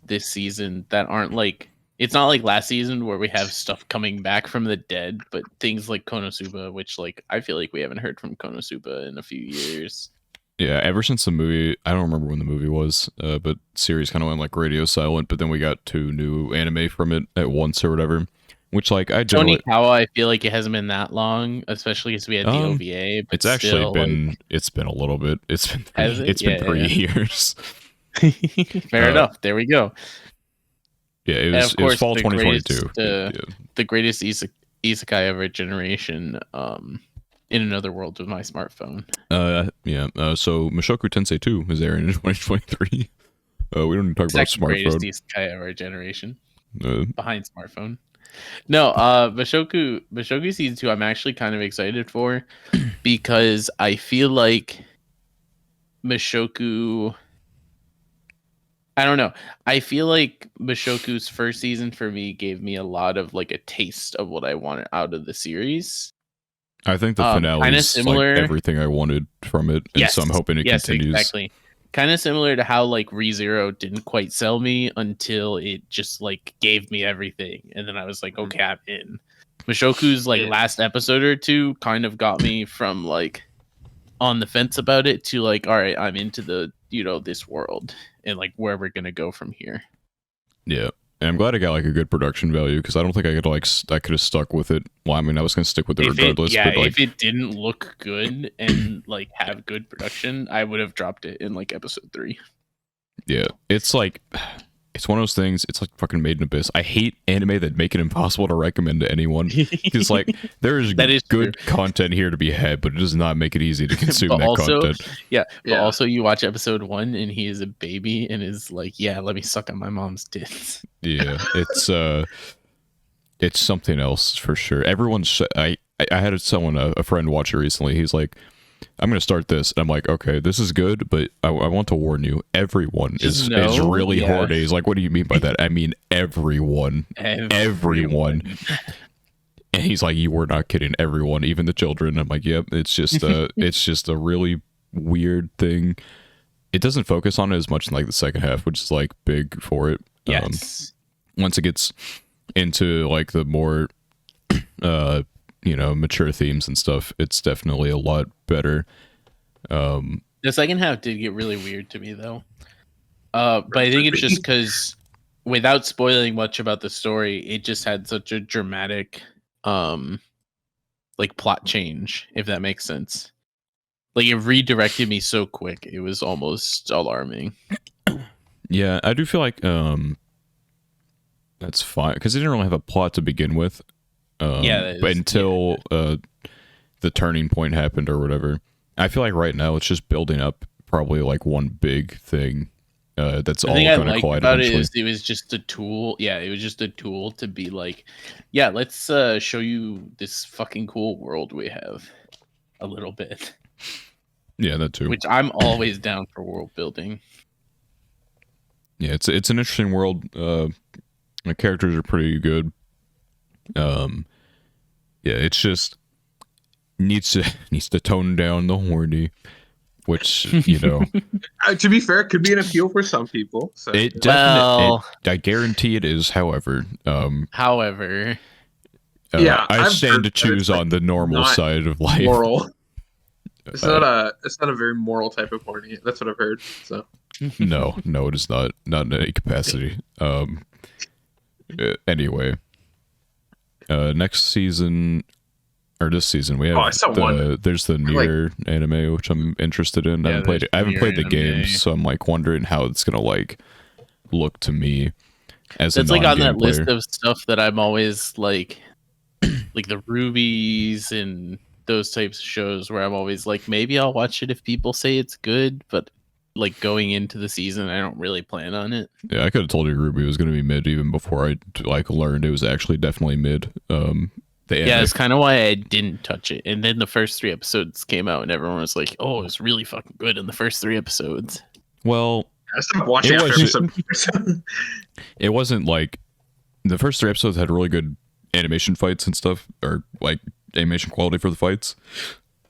this season that aren't like. It's not like last season where we have stuff coming back from the dead, but things like Konosuba, which like I feel like we haven't heard from Konosuba in a few years. Yeah, ever since the movie, I don't remember when the movie was, but series kind of went like radio silent. But then we got 2 new anime from it at once or whatever, which like I Tony generally, Kawa, I feel like it hasn't been that long, especially because we had the OVA. But it's actually still, been it's been a little bit. It's been Has it? it's been Yeah, 3 yeah. years. like, fair enough. There we go. Yeah, it And was of it was course, fall the 2022. greatest, Yeah. The greatest isekai of our generation. In another world with my smartphone. So Mushoku Tensei 2 is airing in 2023. We don't even talk about Second greatest smartphone. isekai of our generation. Uh, Behind smartphone. No, Mushoku season 2 I'm actually kind of excited for because I feel like Mushoku I don't know. I feel like Mushoku's first season for me gave me a lot of like a taste of what I wanted out of the series. I think the Kinda finale is similar- like everything I wanted from it, and so I'm hoping it continues. Exactly. Kind of similar to how like ReZero didn't quite sell me until it just like gave me everything, and then I was like, okay, I'm in. Mushoku's like last episode or 2 kind of got me from like on the fence about it to like, all right, I'm into the this world and like where we're gonna go from here. Yeah, and I'm glad I got like a good production value because I don't think I could have stuck with it. Well, I mean, I was gonna stick with it regardless. But like, if it didn't look good and like have good production, I would have dropped it in like episode 3. yeah, it's like it's one of those things. It's like fucking Made in Abyss. I hate anime that make it impossible to recommend to anyone. Because like there's That is good content here to be had, but it does not make it easy to consume But that also- content. But Yeah. also you watch episode 1 and he is a baby and is like, yeah, let me suck on my mom's tits. Yeah, it's something else for sure. I had a friend watch it recently. He's like, I'm gonna start this, and I'm like, okay, this is good, but I want to warn you, everyone is really Yeah. horny. He's like, what do you mean by that? I mean everyone. And And he's like, "You were not kidding everyone, even the children." I'm like, "Yep, it's just a really weird thing." It doesn't focus on it as much in like the second half, which is like big for it. Yes. Once it gets into like the more mature themes and stuff, it's definitely a lot better. The second half did get really weird to me though. But I think it's just because, without spoiling much about the story, it just had such a dramatic like plot change, if that makes sense. Like, it redirected me so quick, it was almost alarming. Yeah, I do feel like that's fine because it didn't really have a plot to begin with. But until the turning point happened or whatever. I feel like right now it's just building up probably like one big thing that's all going to collide about eventually. it was just a tool. Yeah, it was just a tool to be like, yeah, let's show you this fucking cool world we have a little bit. Yeah, that too. Which I'm always down for world building. Yeah, it's an interesting world. The characters are pretty good. Yeah, it's just needs to tone down the horny, which To be fair, it could be an appeal for some people. So it definitely. I guarantee it is. However, I stand to choose on the normal side of life. Moral. It's not a very moral type of horny. That's what I've heard. So no, it is not in any capacity. Anyway, next season or this season we have there's the Nier anime, which I'm interested in. Yeah, I haven't played the anime. games, so I'm like wondering how it's gonna like look to me as That's a like on that non-game list player. of stuff that I'm always like the Rubies and those types of shows where I'm always like, maybe I'll watch it if people say it's good, but like going into the season, I don't really plan on it. Yeah, I could have told you Ruby was gonna be mid even before I like learned it was actually definitely mid. Yeah, it's kind of why I didn't touch it. And then the first 3 episodes came out, and everyone was like, "Oh, it was really fucking good in the first 3 episodes." Well, I stopped watching after episode. It wasn't like the first 3 episodes had really good animation fights and stuff, or like animation quality for the fights.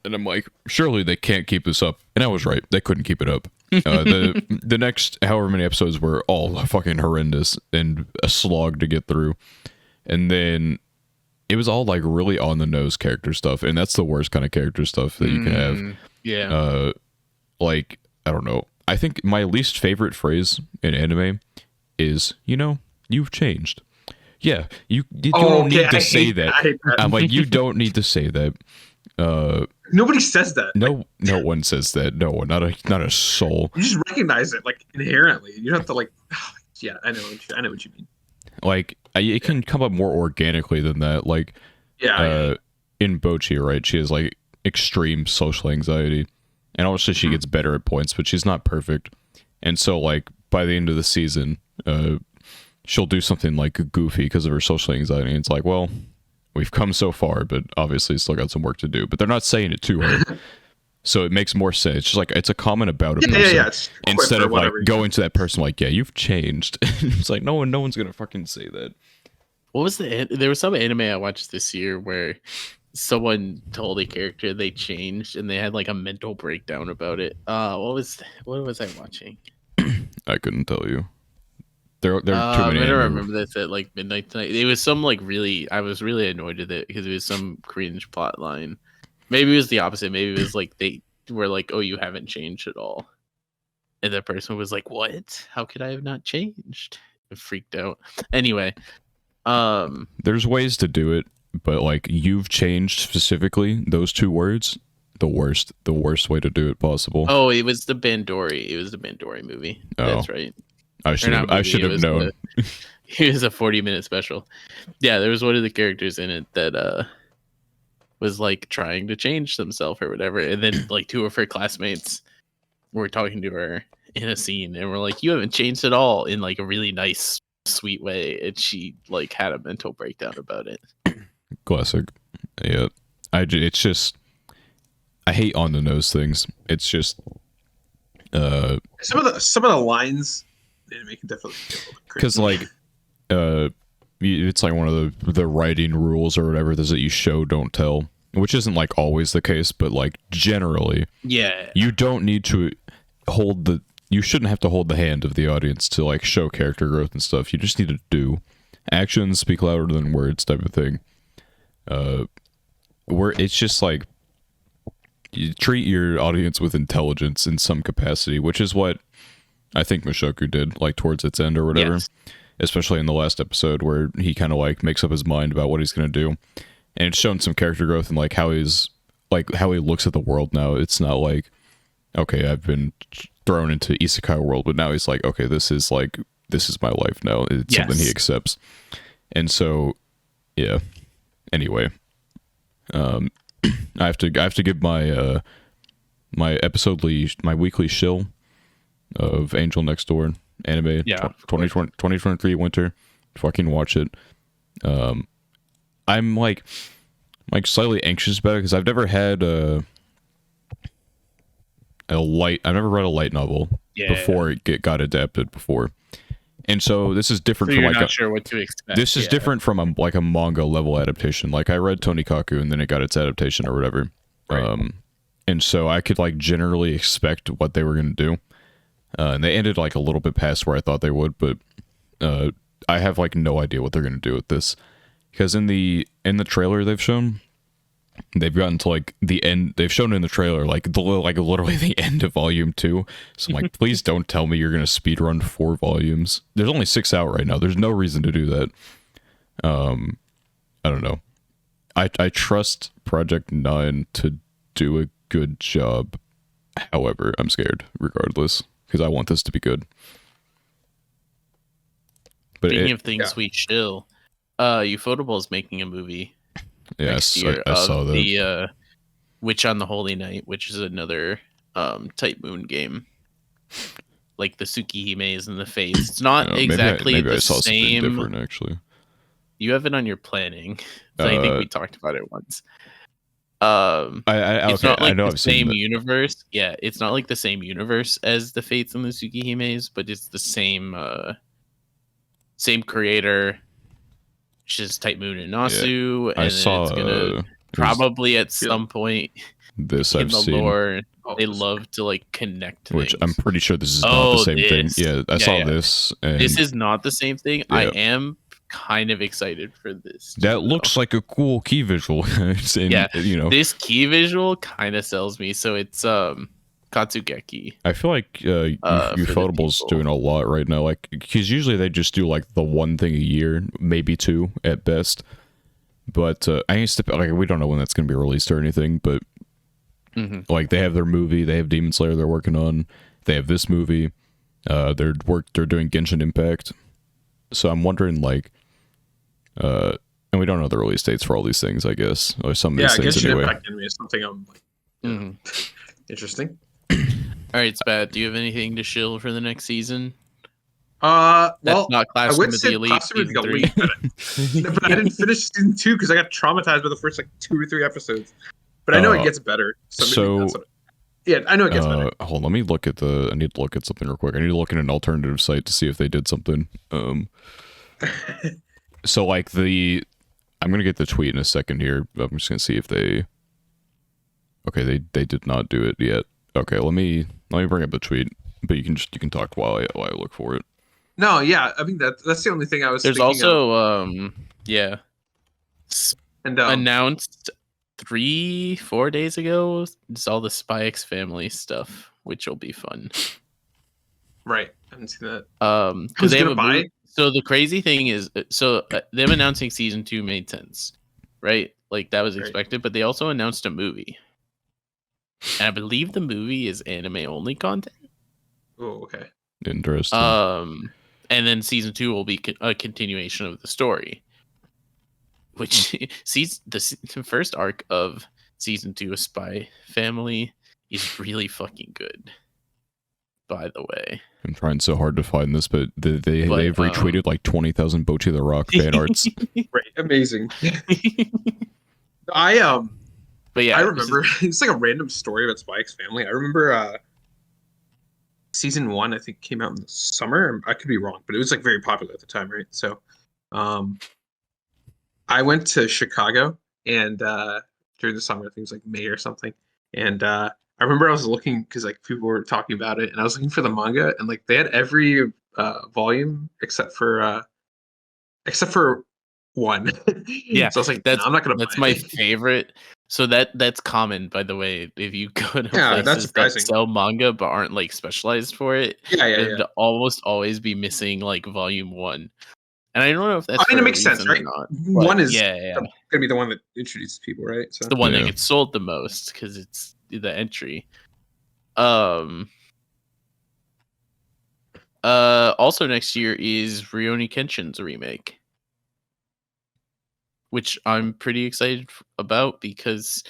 And I'm like, surely they can't keep this up. And I was right; they couldn't keep it up. The next however many episodes were all fucking horrendous and a slog to get through, and then it was all like really on the nose character stuff, and that's the worst kind of character stuff that you can have. Yeah. Like, I don't know. I think my least favorite phrase in anime is, you've changed. Yeah, you don't need to say that. I'm like, you don't need to say that. Nobody says that. No one says that. No one, not a soul. You just recognize it like inherently. You don't have to like. Yeah, I know what you mean. Like, it can come up more organically than that. Like, in Bochi, right? She has like extreme social anxiety, and obviously she gets better at points, but she's not perfect. And so, like, by the end of the season, she'll do something like goofy because of her social anxiety. And it's like, well, we've come so far, but obviously still got some work to do. But they're not saying it to her. So it makes more sense. It's just like, it's a comment about a person instead of like going to that person like, yeah, you've changed. It's like, no one's gonna fucking say that. What was there was some anime I watched this year where someone told a character they changed and they had like a mental breakdown about it. What was I watching? I couldn't tell you. There are too many. I'm gonna remember this at like midnight tonight. It was some like I was really annoyed with it because it was some cringe plot line. Maybe it was the opposite. Maybe it was like they were like, "Oh, you haven't changed at all," and that person was like, "What? How could I have not changed?" I freaked out. Anyway, there's ways to do it, but like, you've changed specifically those 2 words. The worst way to do it possible. Oh, it was the Bandori. It was the Bandori movie. Oh. That's right. I should have known. It was a 40-minute special. Yeah, there was one of the characters in it that was like trying to change themselves or whatever, and then like 2 of her classmates were talking to her in a scene and were like, "You haven't changed at all," in like a really nice, sweet way, and she like had a mental breakdown about it. Classic. Yeah, it's just, I hate on the nose things. It's just some of the lines anime can definitely, because like it's like one of the writing rules or whatever is that you show don't tell, which isn't like always the case, but like generally Yeah. you don't need to you shouldn't have to hold the hand of the audience to like show character growth and stuff. You just need to do actions speak louder than words type of thing. Where it's just like you treat your audience with intelligence in some capacity, which is what I think Mushoku did, like towards its end or whatever. Yes. Especially in the last episode where he kind of like makes up his mind about what he's gonna do, and it's shown some character growth and like how he looks at the world now. It's not like, okay, I've been thrown into isekai world, but now he's like, okay, this is my life now. It's something he accepts, and so yeah. Anyway, I have to give my my weekly shill of Angel Next Door anime. 2023 winter. Fucking watch it. I'm like slightly anxious about it because I've never had I've never read a light novel before it got adapted before. And so this is different from you're like not sure what to expect. This is different from a manga level adaptation. Like I read Tonikaku and then it got its adaptation or whatever. Right. And so I could like generally expect what they were going to do. And they ended like a little bit past where I thought they would, but I have like no idea what they're going to do with this. Because in the trailer they've gotten to like the end. They've shown in the trailer like literally the end of volume 2. So I'm like, please don't tell me you're gonna speedrun 4 volumes. There's only 6 out right now. There's no reason to do that. I don't know. I trust Project 9 to do a good job. However, I'm scared regardless because I want this to be good. But Speaking of things we chill, Ufotable is making a movie. Yes, year I saw that. The Witch on the Holy Night, which is another Type Moon game, like the Tsukihimes and the Fates. It's not exactly maybe the I saw same. something different actually. You have it on your planning. So I think we talked about it once. It's not like the same universe. Yeah, it's not like the same universe as the Fates and the Tsukihimes, but it's the same creator. Which is Type Moon and Nasu, and I saw it's gonna probably at some point this in I've the seen. lore. They love to like connect Which things. I'm pretty sure this is not the same thing. Yeah, I saw this. And this is not the same thing. I am kind of excited for this. That looks like a cool key visual. This key visual kind of sells me. So it's Katsugeki. I feel like Ufotable's doing a lot right now. Like, because usually they just do like the one thing a year, maybe 2 at best. But we don't know when that's going to be released or anything. But like, they have their movie, they have Demon Slayer they're working on, they have this movie. They're doing Genshin Impact. So I'm wondering like, and we don't know the release dates for all these things, I guess, or some of these things Genshin anyway. Impact anime is something I'm like, interesting. All right, Spat, do you have anything to shill for the next season? Well, not Classroom of the Elite, Classroom of the season 3. But I didn't finish season 2 because I got traumatized by the first like 2 or 3 episodes. But I know it gets better. I know it gets better. Hold on, I need to look at something real quick. I need to look at an alternative site to see if they did something. So like I'm gonna get the tweet in a second here. I'm just gonna see if they. Okay, they did not do it yet. Okay, let me bring up the tweet, but you can talk while I look for it. No, yeah, I mean that's the only thing I was. There's also announced 3-4 days ago. It's all the Spy X Family stuff, which will be fun. Right, I haven't seen that. Because they have a movie. So the crazy thing is, them announcing season 2 made sense, right? Like that was expected, but they also announced a movie. And I believe the movie is anime only content. Oh, okay. Interesting. And then season 2 will be a continuation of the story, which sees the first arc of season 2 of Spy Family is really fucking good. By the way, I'm trying so hard to find this, but they've retweeted like 20,000 Bocchi the Rock fan arts. Right, amazing. But yeah, I remember it's like a random story about Spy X Family. I remember season 1, I think, came out in the summer. I could be wrong, but it was like very popular at the time, right? So Um, I went to Chicago and during the summer, I think it was like May or something. And I remember I was looking because like people were talking about it, and I was looking for the manga, and like they had every volume except for one. Yeah, So I was like, no, that's I'm not gonna buy that's my it. favorite. So that's common, by the way. If you go to Yeah, that's places that surprising. sell manga but aren't like specialized for it, Yeah, yeah, it'd yeah. almost always be missing like volume one. And I don't know if I that's mean, it for a makes sense, reason or right? not, but One is yeah, yeah, gonna be the one that introduces people, right? it's So the one that Yeah. gets sold the most because it's the entry. Um. Also next year is Rurouni Kenshin's remake, which I'm pretty excited about because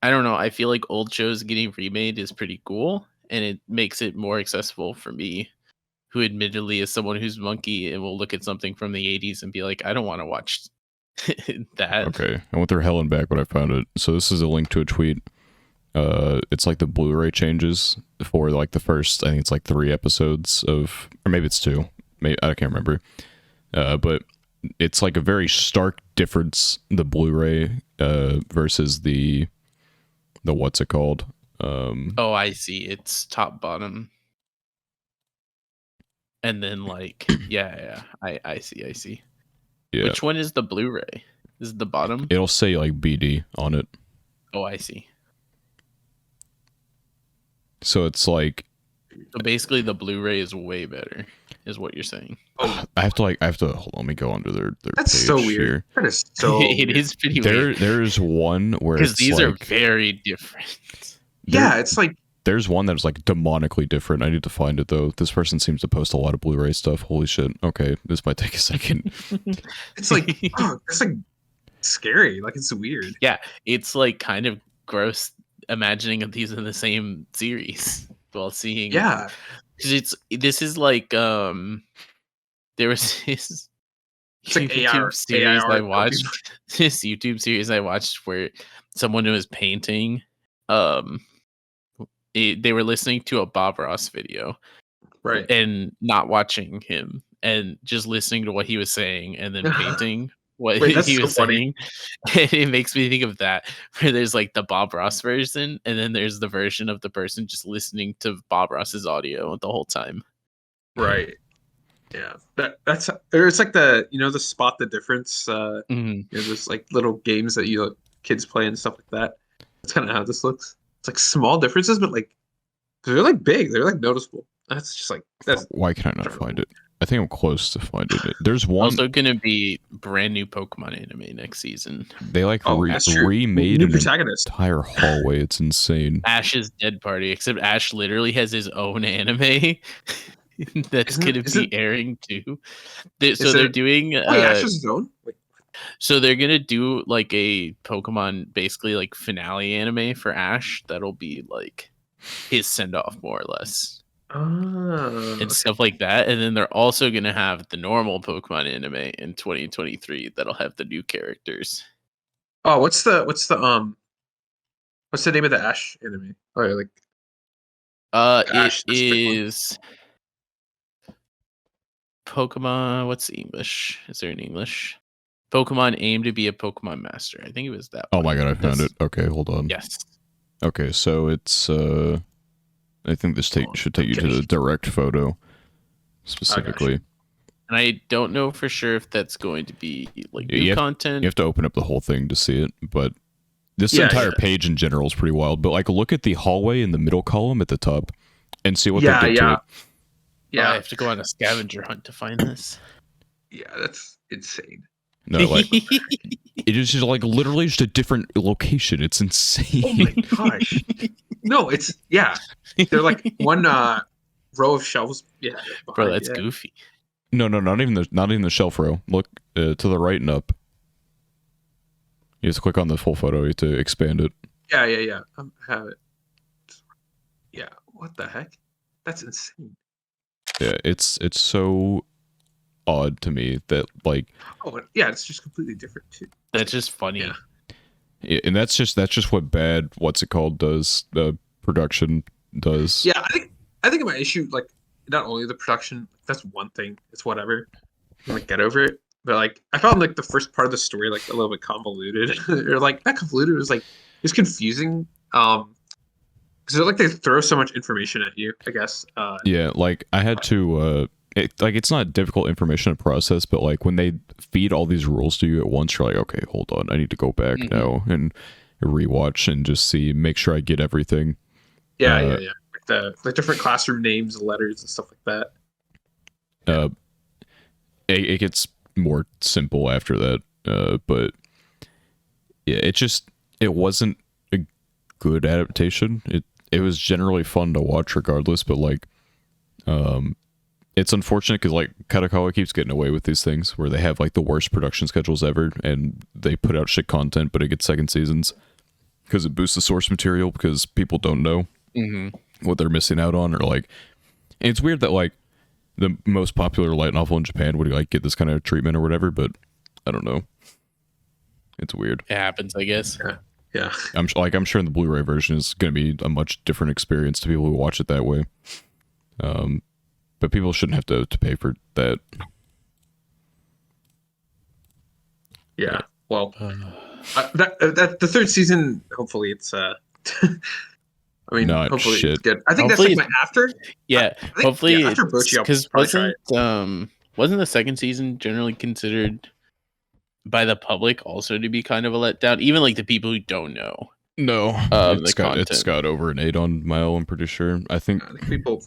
I don't know. I feel like old shows getting remade is pretty cool, and it makes it more accessible for me, who admittedly is someone who's monkey and will look at something from the '80s and be like, I don't want to watch that. Okay, I went through hell and back when I found it. So this is a link to a tweet. It's like the Blu-ray changes for like the first, I think it's like 3 episodes of, or maybe it's 2. Maybe I can't remember. But it's like a very stark difference, the Blu-ray versus the what's it called? Oh, I see. It's top bottom, and then like yeah. I see. I see. Yeah, Which one is the Blu-ray? Is it the bottom? it'll say like BD on it. Oh, I see. So it's like So basically, the Blu-ray is way better, is what you're saying. oh, I have to hold on. Let me go onto their that's page so weird. here. That is so It weird. is pretty weird There's one where because it's these are like very different. Yeah, it's like there's one that's like demonically different. I need to find it though. This person seems to post a lot of Blu-ray stuff. Holy shit. Okay, this might take a second. it's like oh, it's like scary. Like it's weird. Yeah, it's like kind of gross imagining of these in the same series while seeing. Yeah, Because this is like there was this it's like YouTube AI series I art. watched. This YouTube series I watched where someone who was painting, um, they were listening to a Bob Ross video Right. and not watching him and just listening to what he was saying and then painting what Wait, that's he so was funny. saying. And it makes me think of that, where there's like the Bob Ross version and then there's the version of the person just listening to Bob Ross's audio the whole time. Right. Yeah. That's or it's like the the spot the difference. Mhm. There's like little games that kids play and stuff like that. That's kind of how this looks. It's like small differences, but like they're like big. They're like noticeable. That's just like that's Why can I not find it? I think I'm close to finding it. There's one Also gonna be brand new Pokemon anime next season. they like oh that's true. remade New an protagonist. entire hallway. It's insane. Ash's Dead Party, except Ash literally has his own anime that's gonna Is it be airing too. is So they're it doing wait, Ash's zone? Wait, so they're gonna do like a Pokemon basically like finale anime for Ash that'll be like his send off more or less. And okay. stuff like that. And then they're also gonna have the normal Pokemon anime in 2023 that'll have the new characters. Oh, what's the name of the Ash anime? Oh, yeah, like the It Ash specific one. is Pokemon. What's the English? Is there an English? Pokemon aim to be a Pokemon master. I think it was that Oh one. my god, I found it. Okay, hold on. Yes. Okay, so it's I think this should take you to Okay. the direct photo specifically. And I don't know for sure if that's going to be like You new have- content. You have to open up the whole thing to see it, but this Yeah, entire yeah. page in general is pretty wild. But like, look at the hallway in the middle column at the top, and see what Yeah, they did to yeah. it. I Yeah, have to go on a scavenger hunt to find this. yeah, that's insane. No, like it is just like literally just a different location. It's insane. Oh my gosh. No, it's they're like one row of shelves. Yeah, Bro, behind, that's yeah. goofy. No, not even the shelf row. Look to the right and up. You have to click on the full photo. You have to expand it. Yeah. I have it. Yeah, what the heck? That's insane. Yeah, it's so odd to me that like, Oh, yeah, it's just completely different too. That's just funny. Yeah. and that's just what bad what's it called does. Production does. Yeah, I think my issue, like, not only the production, that's one thing. It's whatever. I'm gonna get over it. but like I found like the first part of the story like a little bit convoluted, or like not convoluted. It was like it's confusing. Because like they throw so much information at you. I guess. Yeah, like I had to it's not difficult information to process, but like when they feed all these rules to you at once, you're like, okay, hold on, I need to go back now and rewatch and just make sure I get everything. Yeah, yeah. Like the different classroom names and letters and stuff like that. It gets more simple after that, but yeah, it wasn't a good adaptation. It was generally fun to watch regardless, but like it's unfortunate because like Kadokawa keeps getting away with these things where they have like the worst production schedules ever, and they put out shit content, but it gets second seasons because it boosts the source material because people don't know what they're missing out on, or like, and it's weird that like the most popular light novel in Japan would like get this kind of treatment or whatever, but I don't know. It's weird. It happens, I guess. Yeah. I'm sure in the Blu-ray version is going to be a much different experience to people who watch it that way. But people shouldn't have to pay for that. Yeah. Well, the third season, hopefully it's I mean, Not hopefully shit. it's good. I think Hopefully that's like my after. Yeah, I think, hopefully after Bochi, I'll because probably try it. wasn't the second season generally considered by the public also to be kind of a letdown? Even like the people who don't know. No, The it's got over an 8 on Mile. I'm pretty sure. I think People.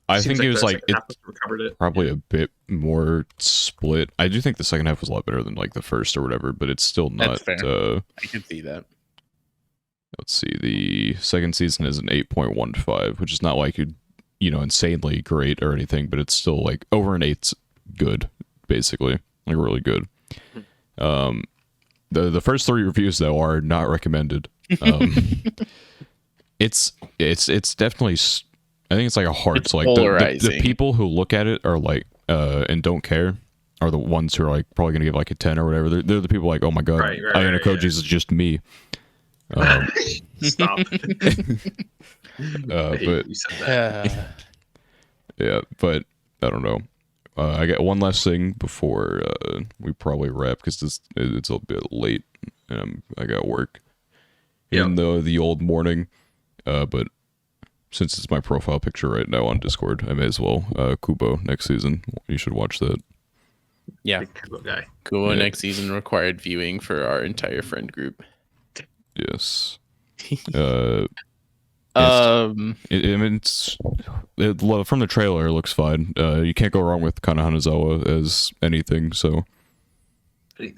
I think it was like recovered it. probably a bit more split. I do think the second half was a lot better than like the first or whatever, but it's still not. That's fair. I can see that. Let's see. The second season is an 8.15, which is not like insanely great or anything, but it's still like over an 8's good, basically, like really good. The first 3 reviews though are not recommended. It's definitely. I think it's like a hard. It's So like the people who look at it are like and don't care are the ones who are like probably gonna give like a 10 or whatever. They're the people like, oh my god, Ayano Koji's is just me. Stop. But you said that. yeah, but I don't know. I got one last thing before we probably wrap because it's a bit late and I got work in the old morning. But since it's my profile picture right now on Discord, I may as well. Kubo next season. You should watch that. Yeah, Big Kubo guy. Kubo next season required viewing for our entire friend group. Yes. Um, from the trailer, it looks fine. You can't go wrong with Kana Hanazawa as anything. So yeah,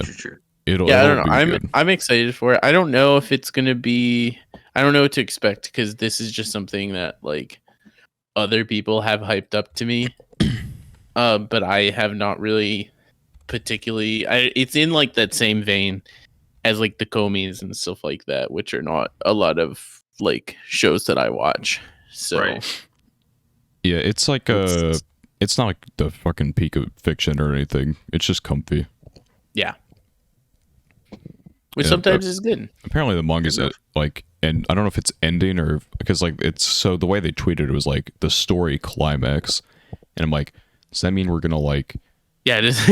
True. I don't know. I'm excited for it. I don't know if it's gonna be. I don't know what to expect because this is just something that like other people have hyped up to me. But I have not really particularly. It's in like that same vein as like the Komis and stuff like that, which are not a lot of like shows that I watch. So yeah, it's like it's not like the fucking peak of fiction or anything. It's just comfy. Yeah. Which sometimes is good. Apparently the manga's like, and I don't know if it's ending or because like it's so the way they tweeted it was like the story climax, and I'm like, does that mean we're gonna like? Yeah, does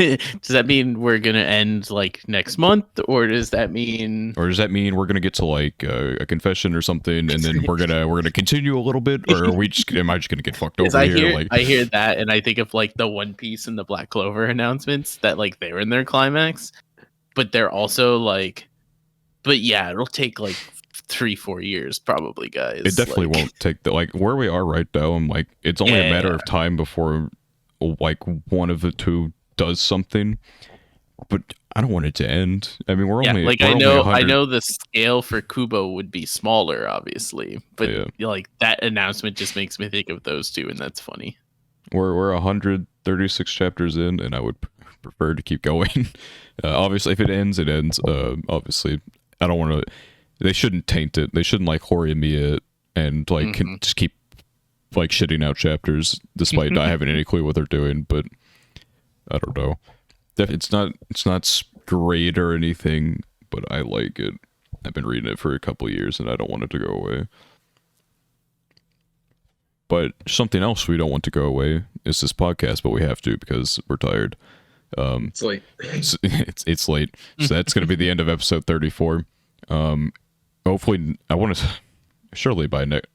that mean we're gonna end like next month, or does that mean we're gonna get to like a confession or something, and then we're gonna continue a little bit, or am I just gonna get fucked over here? I hear that, and I think of like the One Piece and the Black Clover announcements that like they're in their climax, but they're also like, but yeah, it'll take like 3-4 years probably, guys. It definitely won't take like where we are right now. I'm like, it's only a matter of time before like one of the two does something, but I don't want it to end. I mean, we're only like I know the scale for Kubo would be smaller, obviously, but like that announcement just makes me think of those two, and that's funny. We're 136 chapters in, and I would prefer to keep going. Obviously, if it ends, it ends. Obviously, I don't want to. They shouldn't taint it. They shouldn't like Horimiya it and like just keep like shitting out chapters despite not having any clue what they're doing. But I don't know. It's not great or anything, but I like it. I've been reading it for a couple of years, and I don't want it to go away. But something else we don't want to go away is this podcast, but we have to because we're tired. It's late. It's late, so that's going to be the end of episode 34. Hopefully, I want to. Surely by next,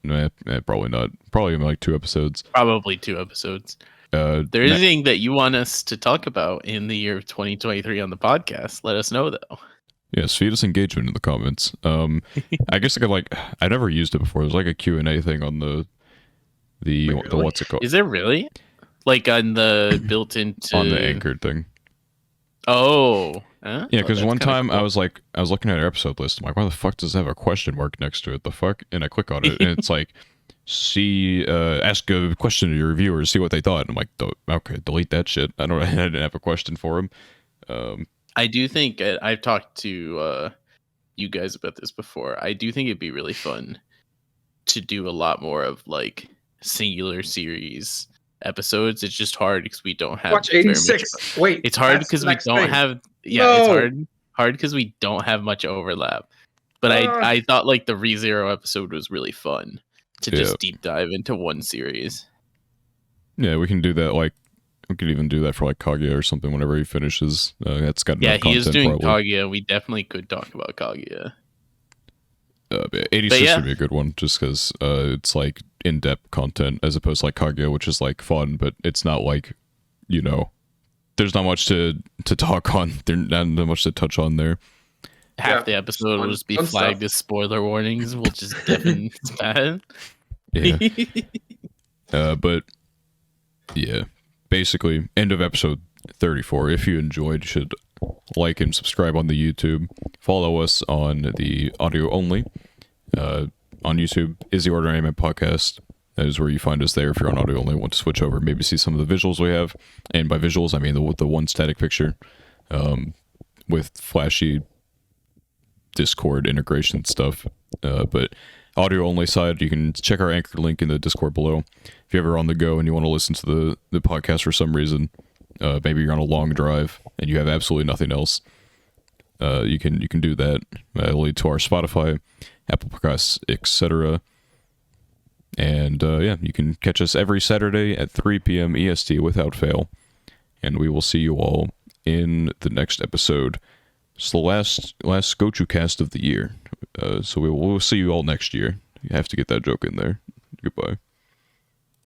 probably not. Probably in like 2 episodes. Probably 2 episodes. There is anything that you want us to talk about in the year of 2023 on the podcast? Let us know, though. Yes, feed us engagement in the comments. I guess I could I never used it before. There's like a Q&A thing on the Wait, really? what's it called? Is there really? Like on the built into On the anchored thing. Oh. Huh? Yeah, because that's one kinda time cool. I was looking at our episode list. I'm like, why the fuck does it have a question mark next to it? The fuck? And I click on it, and it's like, ask a question to your viewers, see what they thought. And I'm like, okay, delete that shit. I didn't have a question for them. I do think I've talked to you guys about this before. I do think it'd be really fun to do a lot more of like singular series episodes. It's just hard because we don't have Watch very much- 86. Wait, It's hard that's because the we next don't thing. have. Yeah, No. it's hard because we don't have much overlap. But I thought like the ReZero episode was really fun to just deep dive into one series. Yeah, we can do that. Like, we could even do that for like Kaguya or something whenever he finishes. That's got Yeah, enough he is content, doing probably. Kaguya. We definitely could talk about Kaguya. 86 yeah. would be a good one, just because it's like in-depth content as opposed to like Kaguya, which is like fun, but it's not like, there's not much to talk on. There's not much to touch on there. Half the episode will just be fun flagged stuff. as spoiler warnings. We'll just deafen bad. Yeah. But yeah, basically, end of episode 34. If you enjoyed, you should like and subscribe on the YouTube. Follow us on the audio only. On YouTube is the Order Anime Podcast. That is where you find us there. If you're on audio only, want to switch over, maybe see some of the visuals we have. And by visuals, I mean the one static picture with flashy Discord integration stuff. But audio only side, you can check our anchor link in the Discord below. If you're ever on the go and you want to listen to the podcast for some reason, maybe you're on a long drive and you have absolutely nothing else, you can do that. It'll lead to our Spotify, Apple Podcasts, etc. And you can catch us every Saturday at 3 p.m. EST without fail. And we will see you all in the next episode. It's the last Gochuucast of the year. So we'll see you all next year. You have to get that joke in there. Goodbye.